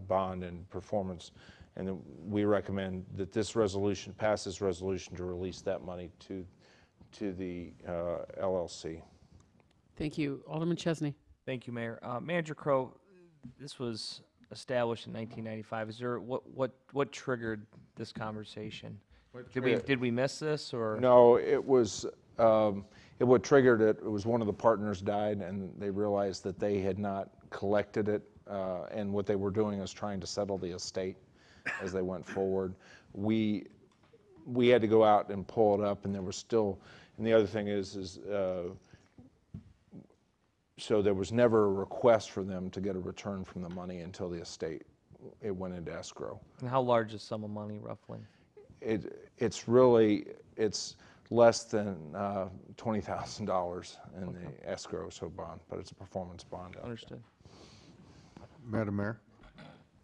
bond and performance. And then we recommend that this resolution, pass this resolution to release that money to the LLC. Thank you. Alderman Chesney. Thank you, Mayor. Manager Crow, this was established in 1995. Is there what triggered this conversation? Did we miss this or? No, it was what triggered it. It was one of the partners died, and they realized that they had not collected it, and what they were doing is trying to settle the estate as they went forward. We had to go out and pull it up, and there was still. And the other thing is so there was never a request for them to get a return from the money until the estate went into escrow. And how large is sum of money roughly? It's less than $20,000 in the escrow bond, but it's a performance bond. Understood. Madam Mayor?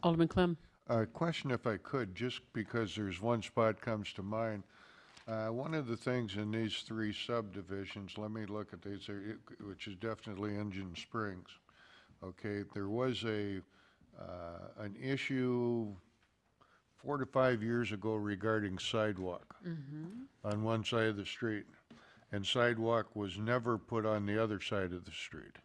Alderman Clem. A question if I could, just because there's one spot comes to mind. One of the things in these 3 subdivisions, let me look at these, which is definitely Engine Springs. Okay, there was an issue 4 to 5 years ago regarding sidewalk on one side of the street, and sidewalk was never put on the other side of the street.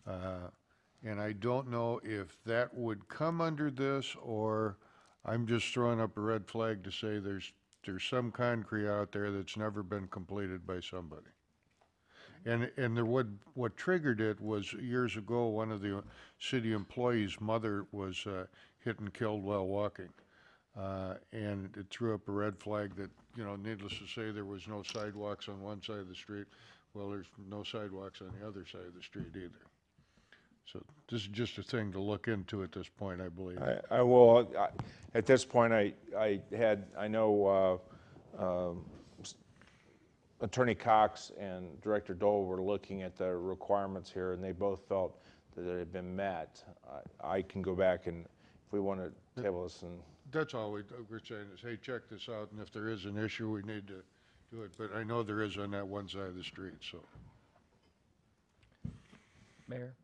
And I don't know if that would come under this, or I'm just throwing up a red flag to say there's some concrete out there that's never been completed by somebody. And what triggered it was years ago, one of the city employees' mother was hit and killed while walking. And it threw up a red flag that, needless to say, there was no sidewalks on one side of the street. Well, there's no sidewalks on the other side of the street either. So this is just a thing to look into at this point, I believe. I will. At this point, I know Attorney Cox and Director Dole were looking at the requirements here, and they both felt that it had been met. I can go back and, if we want to table this and. That's all we're saying is, hey, check this out, and if there is an issue, we need to do it. But I know there is on that one side of the street, so. Mayor?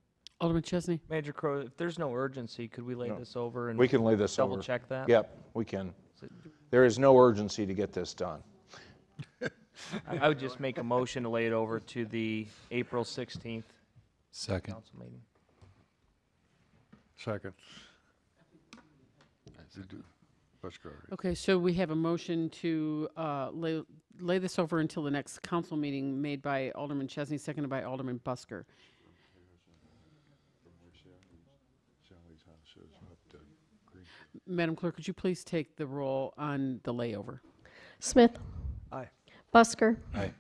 Alderman Chesney. Manager Crow, if there's no urgency, could we lay this over and we can lay this over. double check that? Yep, we can. There is no urgency to get this done. I would just make a motion to lay it over to the April 16th Second. council meeting. Second. Let's go. Okay, so we have a motion to lay this over until the next council meeting made by Alderman Chesney, seconded by Alderman Busker. Madam Clerk, could you please take the roll on the layover? Smith. Aye. Busker. Aye.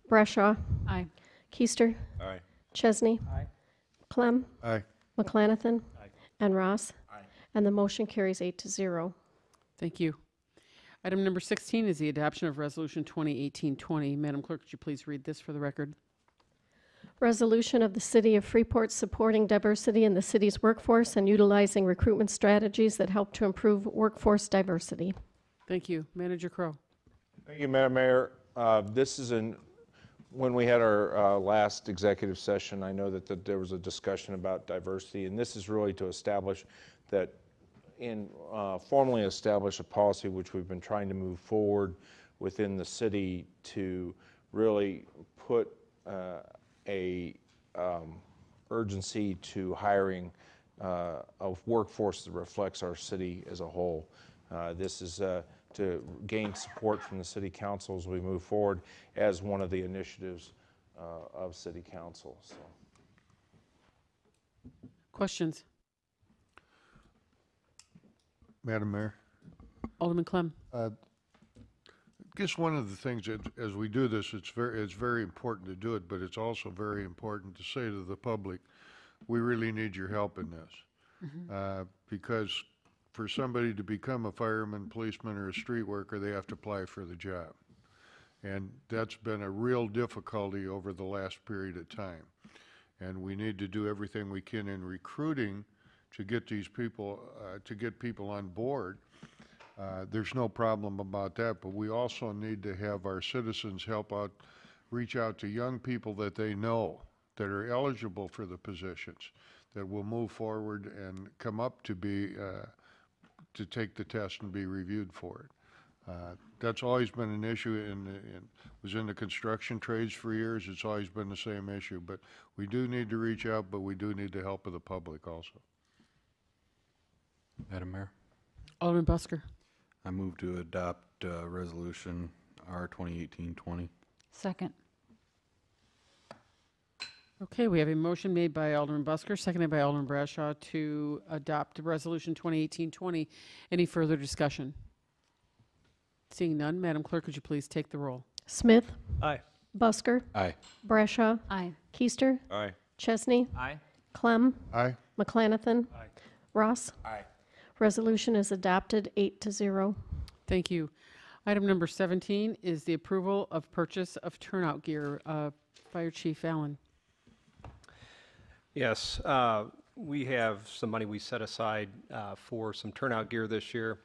Brashaw. Aye. Keister. Aye. Chesney. Aye. Clem. Aye. McClanathan. Aye. And Ross. Aye. And the motion carries 8-0. Thank you. Item number 16 is the adoption of Resolution 2018-20. Madam Clerk, could you please read this for the record? Resolution of the City of Freeport supporting diversity in the city's workforce and utilizing recruitment strategies that help to improve workforce diversity. Thank you. Manager Crow. Thank you, Madam Mayor. This is when we had our last executive session, I know that there was a discussion about diversity, and this is really to establish that formally establish a policy which we've been trying to move forward within the city to really put urgency to hiring of workforce that reflects our city as a whole. This is to gain support from the city council as we move forward as one of the initiatives of city council. So. Questions? Madam Mayor? Alderman Clem. I guess one of the things that, as we do this, it's very important to do it, but it's also very important to say to the public, we really need your help in this. Because for somebody to become a fireman, policeman, or a street worker, they have to apply for the job. And that's been a real difficulty over the last period of time. And we need to do everything we can in recruiting to get these people, to get people on board. There's no problem about that, but we also need to have our citizens help out, reach out to young people that they know that are eligible for the positions, that will move forward and come up to be to take the test and be reviewed for it. That's always been an issue was in the construction trades for years. It's always been the same issue, but we do need to reach out, but we do need the help of the public also. Madam Mayor, Alderman Busker. I move to adopt Resolution R 2018-20. Second. Okay, we have a motion made by Alderman Busker, seconded by Alderman Bradshaw to adopt Resolution 2018-20. Any further discussion? Seeing none, Madam Clerk, would you please take the roll? Smith. Aye. Busker. Aye. Brashaw. Aye. Keister. Aye. Chesney. Aye. Clem. Aye. McClanathan. Aye. Ross. Aye. Resolution is adopted 8-0. Thank you. Item number 17 is the approval of purchase of turnout gear. Fire Chief Allen. Yes, we have some money we set aside for some turnout gear this year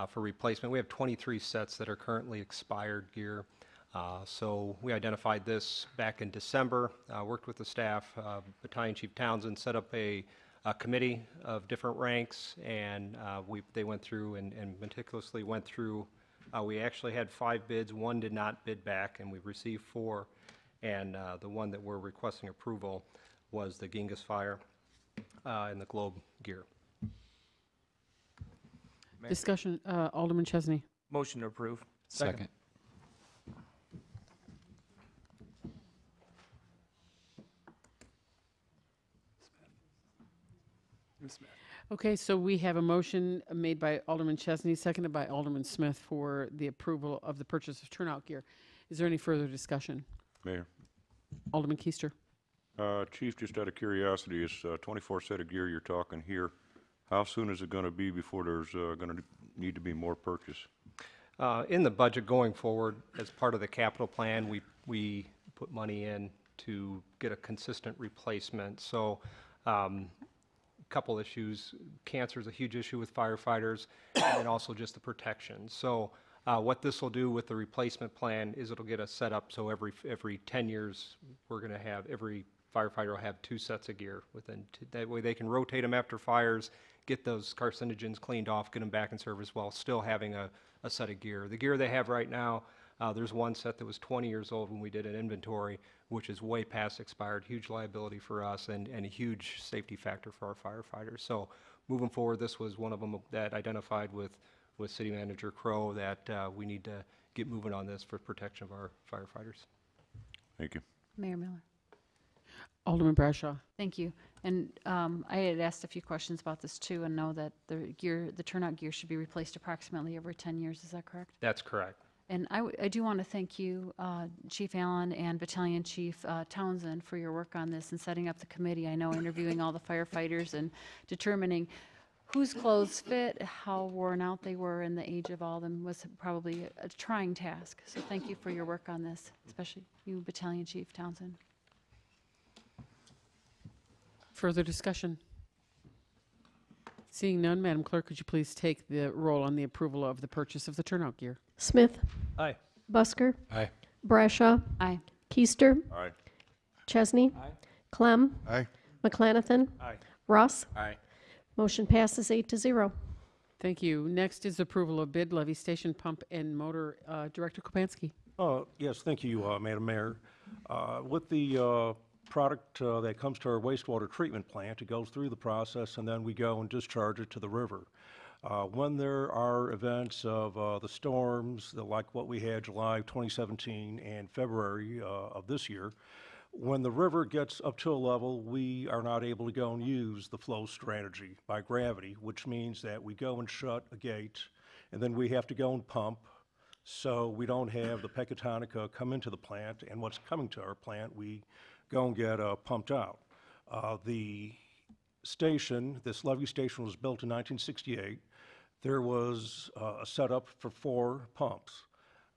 for replacement. We have 23 sets that are currently expired gear. So we identified this back in December, worked with the staff. Battalion Chief Townsend set up a committee of different ranks, and they went through and meticulously went through. We actually had 5 bids. 1 did not bid back, and we received 4. And the one that we're requesting approval was the Genghis Fire and the Globe gear. Discussion, Alderman Chesney. Motion to approve. Second. Okay, so we have a motion made by Alderman Chesney, seconded by Alderman Smith for the approval of the purchase of turnout gear. Is there any further discussion? Mayor. Alderman Keister. Chief, just out of curiosity, is 24 set of gear you're talking here, how soon is it going to be before there's going to need to be more purchase? In the budget going forward, as part of the capital plan, we put money in to get a consistent replacement. So couple issues. Cancer is a huge issue with firefighters, and also just the protection. So what this will do with the replacement plan is it'll get us set up so every 10 years we're going to have every firefighter will have 2 sets of gear that way they can rotate them after fires, get those carcinogens cleaned off, get them back in service while still having a set of gear. The gear they have right now, there's one set that was 20 years old when we did an inventory, which is way past expired, huge liability for us and a huge safety factor for our firefighters. So moving forward, this was one of them that identified with City Manager Crow that we need to get moving on this for protection of our firefighters. Thank you. Mayor Miller. Alderman Bradshaw. Thank you. And I had asked a few questions about this too, and know that the turnout gear should be replaced approximately every 10 years. Is that correct? That's correct. And I do want to thank you, Chief Allen and Battalion Chief Townsend, for your work on this and setting up the committee. I know interviewing all the firefighters and determining whose clothes fit, how worn out they were, and the age of all of them was probably a trying task. So thank you for your work on this, especially you, Battalion Chief Townsend. Further discussion? Seeing none, Madam Clerk, could you please take the roll on the approval of the purchase of the turnout gear? Smith. Aye. Busker. Aye. Brashaw. Aye. Keister. Aye. Chesney. Aye. Clem. Aye. McClanathan. Aye. Ross. Aye. Motion passes 8-0. Thank you. Next is approval of bid levy station pump and motor. Director Kopansky. Yes, thank you, Madam Mayor. With the product that comes to our wastewater treatment plant, it goes through the process and then we go and discharge it to the river. When there are events of the storms, like what we had July 2017 and February of this year, when the river gets up to a level, we are not able to go and use the flow strategy by gravity, which means that we go and shut a gate, and then we have to go and pump, so we don't have the Pecatonica come into the plant, and what's coming to our plant, we go and get pumped out. The station, this levee station was built in 1968. There was a setup for 4 pumps.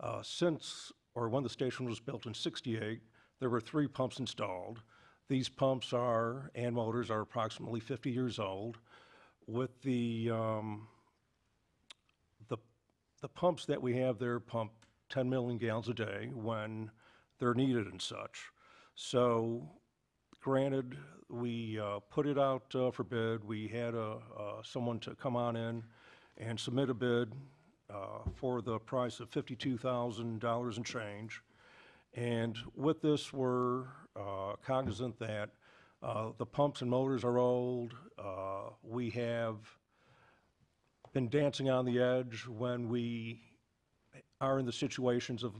When the station was built in 68, there were 3 pumps installed. These pumps and motors are approximately 50 years old. With the pumps that we have there pump 10 million gallons a day when they're needed and such. So granted, we put it out for bid. We had someone to come on in and submit a bid for the price of $52,000 and change. And with this, we're cognizant that the pumps and motors are old. We have been dancing on the edge when we are in the situations of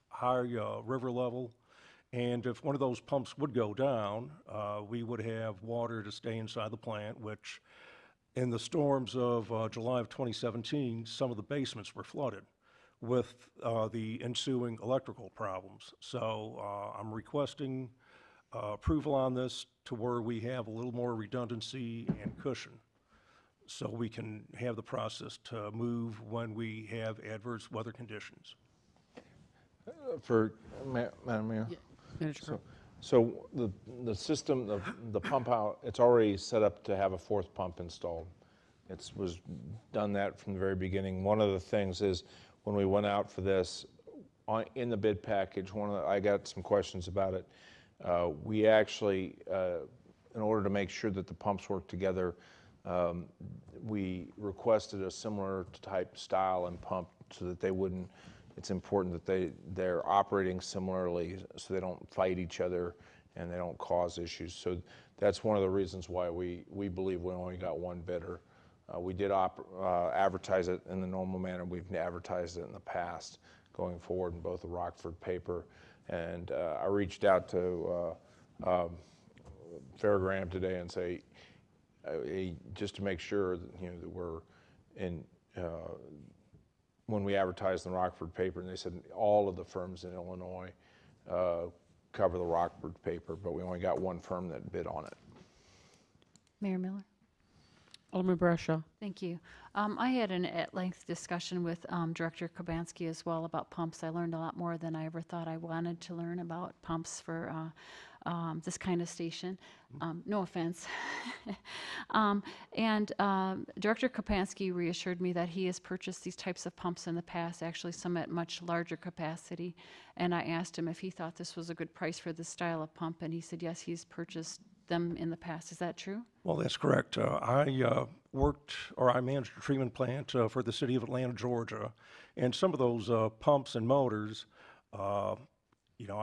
high river level. And if one of those pumps would go down, we would have water to stay inside the plant, which in the storms of July of 2017, some of the basements were flooded with the ensuing electrical problems. So I'm requesting approval on this to where we have a little more redundancy and cushion, so we can have the process to move when we have adverse weather conditions. Madam Mayor? Yeah, Manager Crowe. So the system, the pump out, it's already set up to have a fourth pump installed. It was done that from the very beginning. One of the things is when we went out for this, in the bid package, I got some questions about it. We actually, in order to make sure that the pumps work together, we requested a similar type style and pump so that they wouldn't. It's important that they're operating similarly so they don't fight each other and they don't cause issues. So that's one of the reasons why we believe we only got one bidder. We did advertise it in the normal manner. We've advertised it in the past going forward in both the Rockford paper. And I reached out to Fairgraham today and say, just to make sure that, that we're in, when we advertised in the Rockford paper, and they said all of the firms in Illinois cover the Rockford paper, but we only got one firm that bid on it. Mayor Miller? Alderman Bradshaw. Thank you. I had an at-length discussion with Director Kabansky as well about pumps. I learned a lot more than I ever thought I wanted to learn about pumps for this kind of station. No offense. Director Kapansky reassured me that he has purchased these types of pumps in the past, actually some at much larger capacity. And I asked him if he thought this was a good price for this style of pump, and he said yes, he's purchased them in the past. Is that true? Well, that's correct. I managed a treatment plant for the city of Atlanta, Georgia, and some of those pumps and motors, I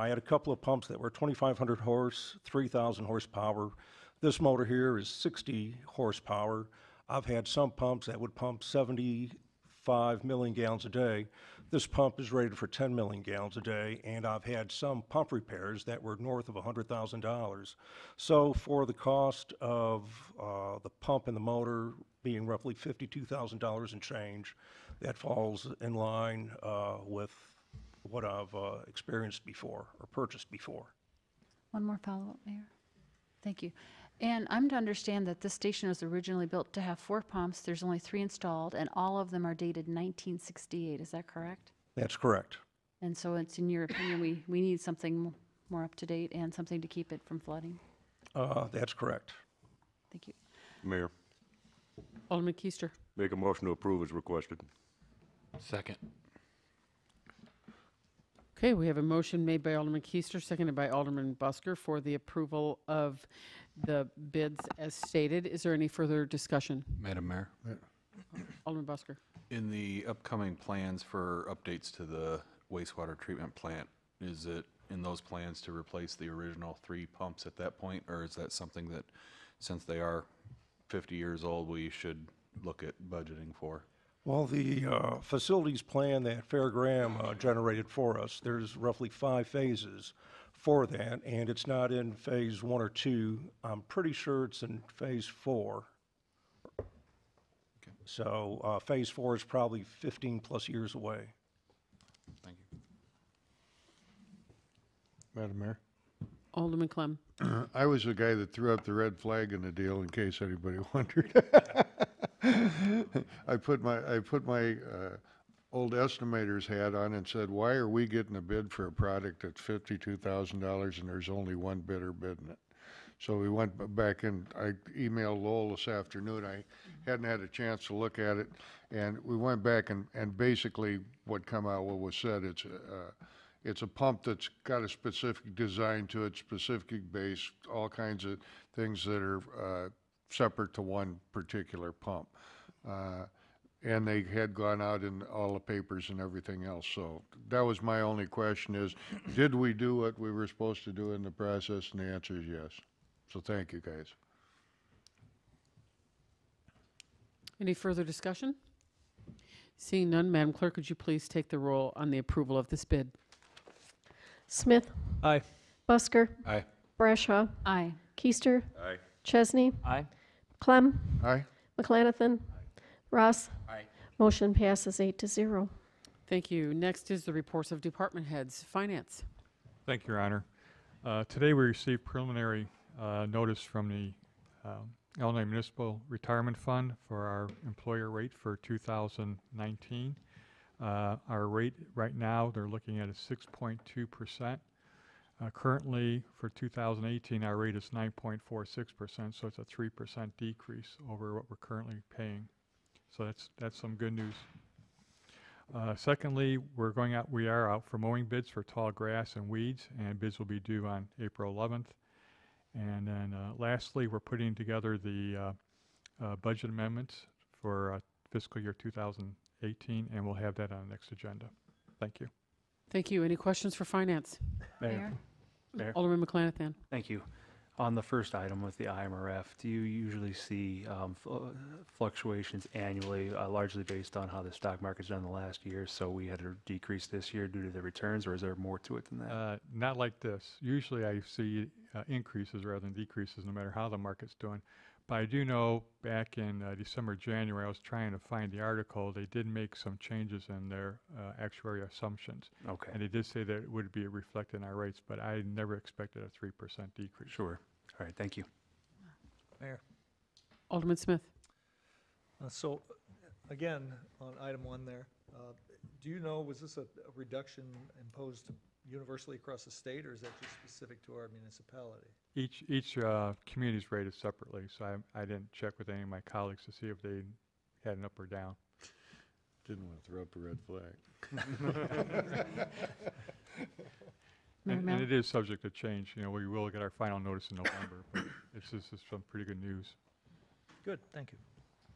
had a couple of pumps that were 2,500 horse, 3,000 horsepower. This motor here is 60 horsepower. I've had some pumps that would pump 75 million gallons a day. This pump is rated for 10 million gallons a day, and I've had some pump repairs that were north of $100,000. So for the cost of the pump and the motor being roughly $52,000 and change, that falls in line with what I've experienced before or purchased before. One more follow-up, Mayor. Thank you. And I'm to understand that this station was originally built to have 4 pumps. There's only 3 installed, and all of them are dated 1968. Is that correct? That's correct. And so it's, in your opinion, we need something more up to date and something to keep it from flooding? That's correct. Thank you. Mayor, Alderman Keister. make a motion to approve as requested. Second. Okay, we have a motion made by Alderman Keister, seconded by Alderman Busker for the approval of the bids as stated. Is there any further discussion? Madam Mayor, Alderman Busker. in the upcoming plans for updates to the wastewater treatment plant, is it in those plans to replace the original 3 pumps at that point, or is that something that, since they are 50 years old, we should look at budgeting for? Well, the facilities plan that Fairgraham generated for us, there's roughly 5 phases for that, and it's not in phase 1 or 2. I'm pretty sure it's in phase 4. Okay. So phase 4 is probably 15 plus years away. Thank you. Madam Mayor? Alderman Clem. I was the guy that threw up the red flag in the deal, in case anybody wondered. I put my old estimator's hat on and said, why are we getting a bid for a product that's $52,000 and there's only one bidder bidding it? So we went back and I emailed Lowell this afternoon. I hadn't had a chance to look at it, and we went back and basically what come out, what was said, it's a pump that's got a specific design to it, specific base, all kinds of things that are separate to one particular pump. And they had gone out in all the papers and everything else. So that was my only question is, did we do what we were supposed to do in the process? And the answer is yes. So thank you, guys. Any further discussion? Seeing none, Madam Clerk, would you please take the roll on the approval of this bid? Smith. Aye. Busker. Aye. Brashaw. Aye. Keister. Aye. Chesney. Aye. Clem. Aye. McLanathan. Ross. Aye. Motion passes 8-0. Thank you. Next is the reports of department heads. Finance. Thank you, Your Honor. Today we received preliminary notice from the Illinois Municipal Retirement Fund for our employer rate for 2019. Our rate right now, they're looking at a 6.2%. Currently, for 2018, our rate is 9.46%, so it's a 3% decrease over what we're currently paying. So that's some good news. Secondly, we are out for mowing bids for tall grass and weeds, and bids will be due on April 11th. And then lastly, we're putting together the budget amendments for fiscal year 2018, and we'll have that on the next agenda. Thank you. Thank you. Any questions for finance? Mayor? Alderman McLanathan. Thank you. On the first item with the IMRF, do you usually see fluctuations annually, largely based on how the stock market's done the last year? So we had a decrease this year due to the returns, or is there more to it than that? Not like this. Usually I see increases rather than decreases no matter how the market's doing. But I do know back in December, January, I was trying to find the article. They did make some changes in their actuarial assumptions. Okay. And they did say that it would be reflected in our rates, but I never expected a 3% decrease. Sure. All right, thank you. Mayor. Alderman Smith. So, again, on item 1 there, do you know, was this a reduction imposed universally across the state, or is that just specific to our municipality? Each community is rated separately, so I didn't check with any of my colleagues to see if they had an up or down. Didn't want to throw up a red flag. And it is subject to change. You know, we will get our final notice in November, but it's some pretty good news. Good, thank you.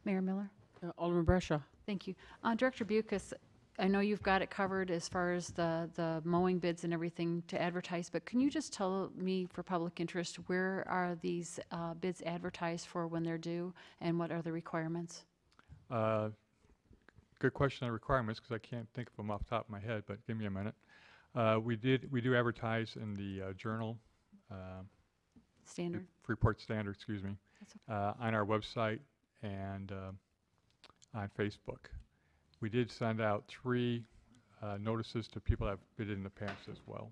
Mayor Miller? Alderman Brashaw. Thank you. Director Bucus, I know you've got it covered as far as the mowing bids and everything to advertise, but can you just tell me, for public interest, where are these bids advertised for when they're due, and what are the requirements? Good question on requirements, because I can't think of them off the top of my head, but give me a minute. We do advertise in the Journal. Standard? Freeport Standard, excuse me. That's okay. On our website and on Facebook. We did send out 3 notices to people that have bid in the past as well.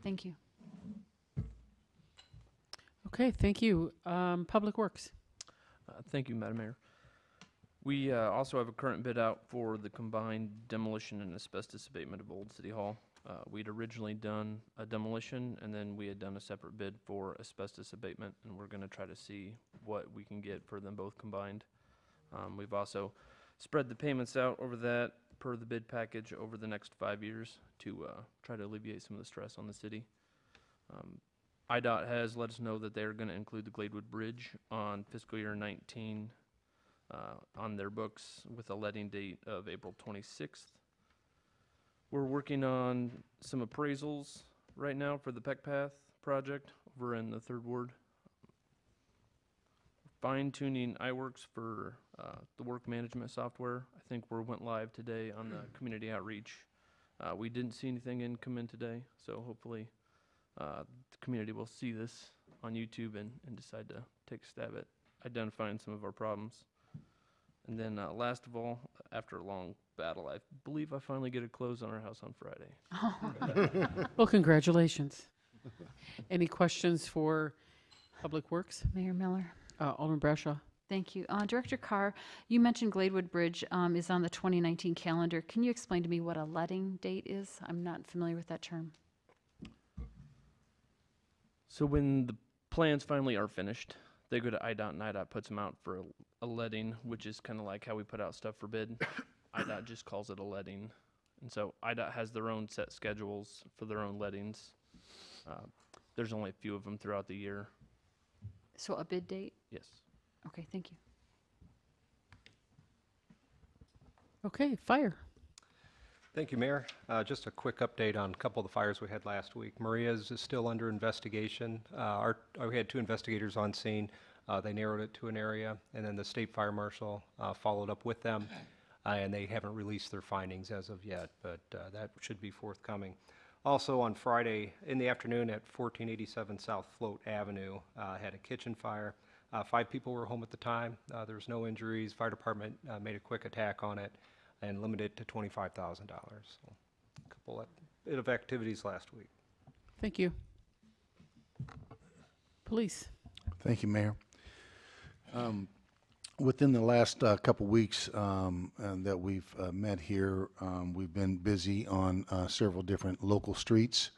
Thank you. Okay, thank you. Public Works. Thank you, Madam Mayor. We also have a current bid out for the combined demolition and asbestos abatement of Old City Hall. We'd originally done a demolition, and then we had done a separate bid for asbestos abatement, and we're going to try to see what we can get for them both combined. We've also spread the payments out over that per the bid package over the next 5 years to try to alleviate some of the stress on the city. IDOT has let us know that they're going to include the Gladewood Bridge on fiscal year 19 on their books with a letting date of April 26th. We're working on some appraisals right now for the Peck Path project over in the 3rd Ward. Fine-tuning iWorks for the work management software. I think we went live today on the community outreach. We didn't see anything come in today, so hopefully the community will see this on YouTube and decide to take a stab at identifying some of our problems. And then last of all, after a long battle, I believe I finally get a close on our house on Friday. Well, congratulations. Any questions for Public Works? Mayor Miller? Alderman Brashaw. Thank you. Director Carr, you mentioned Gladewood Bridge is on the 2019 calendar. Can you explain to me what a letting date is? I'm not familiar with that term. So when the plans finally are finished, they go to IDOT, and IDOT puts them out for a letting, which is kind of like how we put out stuff for bid. IDOT just calls it a letting. And so IDOT has their own set schedules for their own lettings. There's only a few of them throughout the year. So a bid date? Yes. Okay, thank you. Okay, fire. Thank you, Mayor. Just a quick update on a couple of the fires we had last week. Maria's is still under investigation. We had 2 investigators on scene. They narrowed it to an area, and then the state fire marshal followed up with them, and they haven't released their findings as of yet, but that should be forthcoming. Also on Friday in the afternoon at 1487 South Float Avenue, had a kitchen fire. 5 people were home at the time. There was no injuries. Fire department made a quick attack on it and limited it to $25,000. So a couple bit of activities last week. Thank you. Police. Thank you, Mayor. Within the last couple weeks that we've met here, we've been busy on several different local streets.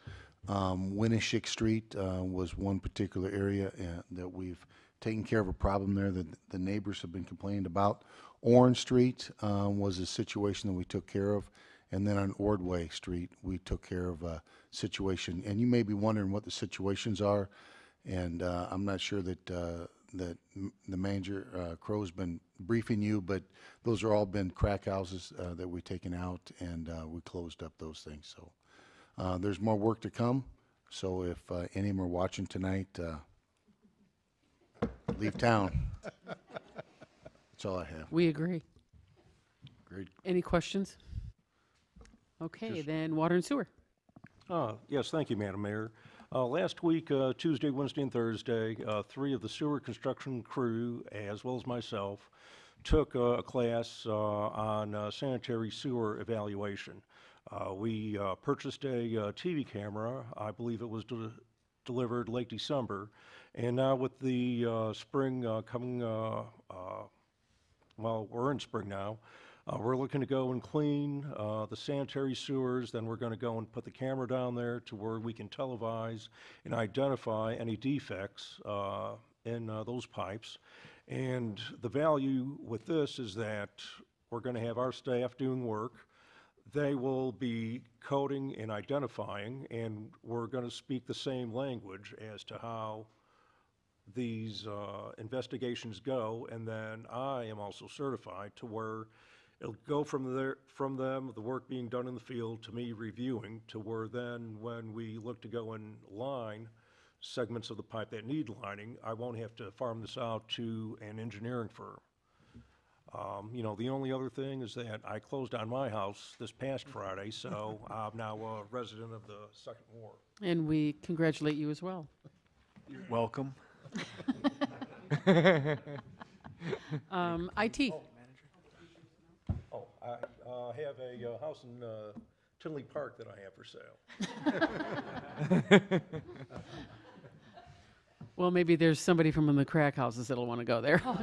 Winneshiek Street was one particular area that we've taken care of a problem there that the neighbors have been complaining about. Orange Street was a situation that we took care of. And then on Ordway Street, we took care of a situation. And you may be wondering what the situations are. And I'm not sure that that the manager, Crow's been briefing you, but those are all been crack houses that we've taken out, and we closed up those things. So there's more work to come. So if any of them are watching tonight, leave town. That's all I have. We agree. Great. Any questions? Okay, then water and sewer. Yes, thank you, Madam Mayor. Last week, Tuesday, Wednesday, and Thursday, 3 of the sewer construction crew, as well as myself, took a class on sanitary sewer evaluation. We purchased a TV camera. I believe it was delivered late December. And now with the spring coming, well, we're in spring now. We're looking to go and clean the sanitary sewers. Then we're going to go and put the camera down there to where we can televise and identify any defects in those pipes. And the value with this is that we're going to have our staff doing work. They will be coding and identifying, and we're going to speak the same language as to how these investigations go. And then I am also certified to where it'll go from them, the work being done in the field, to me reviewing, to where then when we look to go and line segments of the pipe that need lining, I won't have to farm this out to an engineering firm. You know, the only other thing is that I closed on my house this past Friday, so I'm now a resident of the second ward. And we congratulate you as well. You're welcome. IT. Oh, I have a house in Tinley Park that I have for sale. Well, maybe there's somebody from the crack houses that'll want to go there. I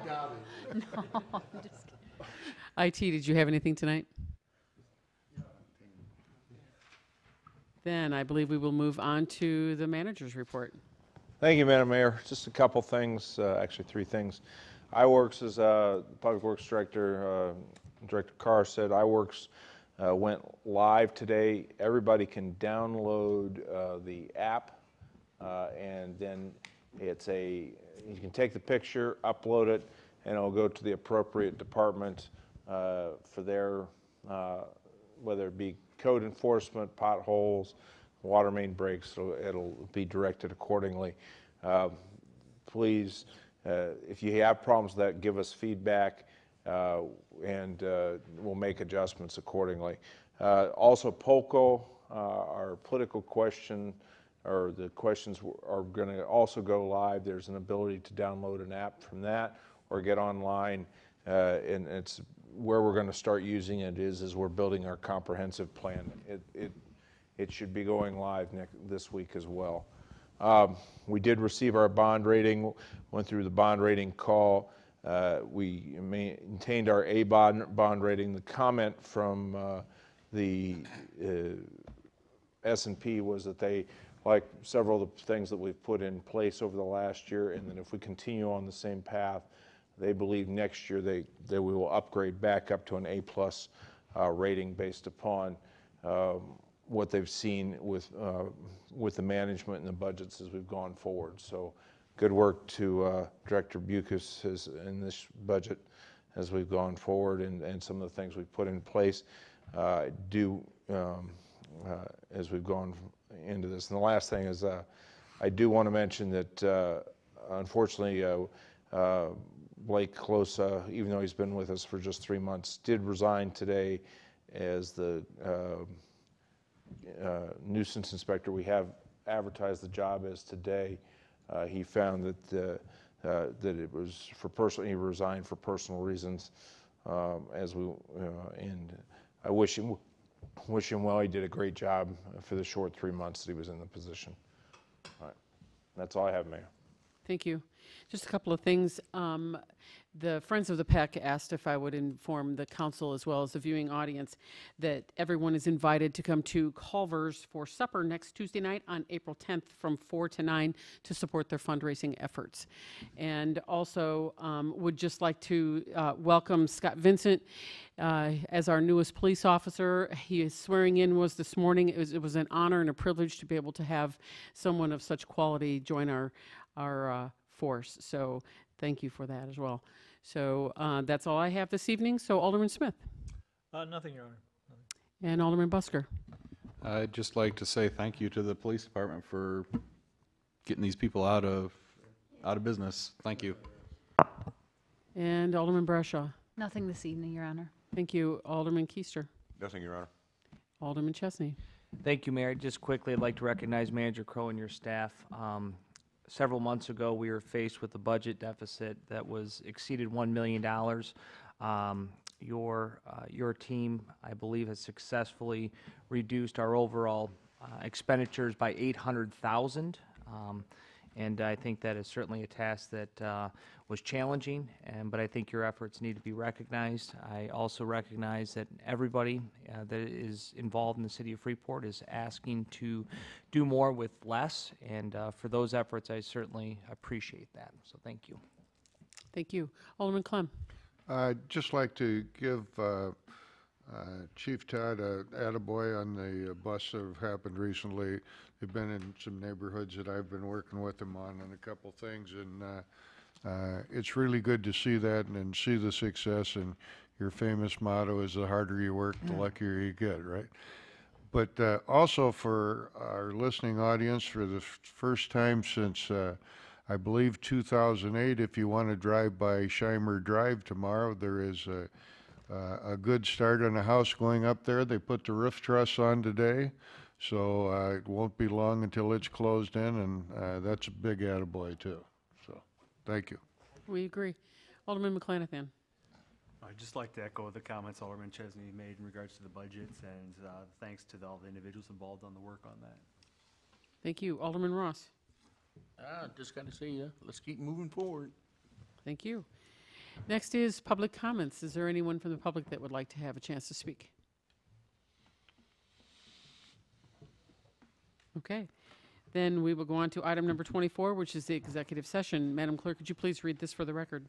doubt it. No, I'm just kidding. IT, did you have anything tonight? Then I believe we will move on to the manager's report. Thank you, Madam Mayor. Just a couple things, actually 3 things. iWorks, as Public Works Director, Director Carr said, iWorks went live today. Everybody can download the app, and then you can take the picture, upload it, and it'll go to the appropriate department for their, whether it be code enforcement, potholes, water main breaks, so it'll be directed accordingly. Please, if you have problems with that, give us feedback, and we'll make adjustments accordingly. Also, POCO, our political question, or the questions are going to also go live. There's an ability to download an app from that or get online, and it's where we're going to start using it is as we're building our comprehensive plan. It should be going live this week as well. We did receive our bond rating, went through the bond rating call. We maintained our A bond rating. The comment from the S&P was that they like several of the things that we've put in place over the last year, and that if we continue on the same path, they believe next year we will upgrade back up to an A+ rating based upon what they've seen with the management and the budgets as we've gone forward. So good work to Director Bucas in this budget as we've gone forward and some of the things we've put in place as we've gone into this. And the last thing is I do want to mention that unfortunately Blake Closa, even though he's been with us for just 3 months, did resign today as the nuisance inspector. We have advertised the job as today. He found that it was for personal. He resigned for personal reasons. And I wish him well. He did a great job for the short 3 months that he was in the position. All right, that's all I have, Mayor. Thank you. Just a couple of things. The Friends of the Peck asked if I would inform the council as well as the viewing audience that everyone is invited to come to Culver's for supper next Tuesday night on April 10th from 4 to 9 to support their fundraising efforts. And also would just like to welcome Scott Vincent as our newest police officer. His swearing in was this morning. It was an honor and a privilege to be able to have someone of such quality join our force. So thank you for that as well. So that's all I have this evening. So Alderman Smith. Nothing, Your Honor. And Alderman Busker. I'd just like to say thank you to the police department for getting these people out of business. Thank you. And Alderman Brashaw. Nothing this evening, Your Honor. Thank you. Alderman Keister. Nothing, Your Honor. Alderman Chesney. Thank you, Mayor. Just quickly, I'd like to recognize Manager Crow and your staff. Several months ago, we were faced with a budget deficit that was exceeded $1 million. Your team, I believe, has successfully reduced our overall expenditures by $800,000. And I think that is certainly a task that was challenging, but I think your efforts need to be recognized. I also recognize that everybody that is involved in the city of Freeport is asking to do more with less, and for those efforts, I certainly appreciate that. So thank you. Thank you. Alderman Clem. I'd just like to give Chief Todd a attaboy on the busts that have happened recently. They've been in some neighborhoods that I've been working with them on a couple things, and it's really good to see that and see the success. And your famous motto is the harder you work, the luckier you get, right? But also for our listening audience, for the first time since I believe 2008, if you want to drive by Scheimer Drive tomorrow, there is a good start on a house going up there. They put the roof truss on today, so it won't be long until it's closed in, and that's a big attaboy too. So, thank you. We agree. Alderman McClanathan. I'd just like to echo the comments Alderman Chesney made in regards to the budgets, and thanks to all the individuals involved on the work on that. Thank you. Alderman Ross. Just got to say, let's keep moving forward. Thank you. Next is public comments. Is there anyone from the public that would like to have a chance to speak? Okay. Then we will go on to item number 24, which is the executive session. Madam Clerk, could you please read this for the record?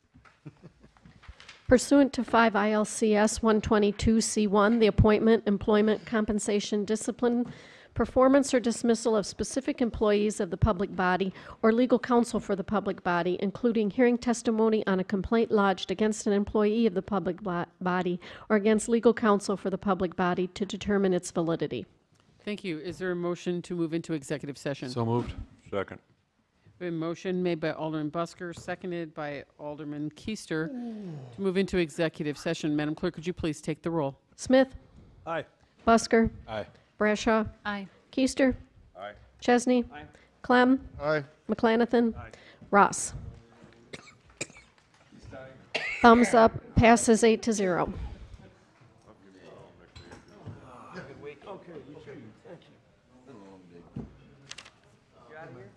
Pursuant to 5 ILCS 122C1, the appointment, employment, compensation, discipline, performance, or dismissal of specific employees of the public body or legal counsel for the public body, including hearing testimony on a complaint lodged against an employee of the public body or against legal counsel for the public body to determine its validity. Thank you. Is there a motion to move into executive session? So moved. Second. A motion made by Alderman Busker, seconded by Alderman Keister to move into executive session. Madam Clerk, could you please take the roll? Smith. Aye. Busker. Aye. Brashaw. Aye. Keister. Aye. Chesney. Aye. Clem. Aye. McClanathan. Aye. Ross. Thumbs up. Passes 8-0. Okay, you too. Thank you. You out of here?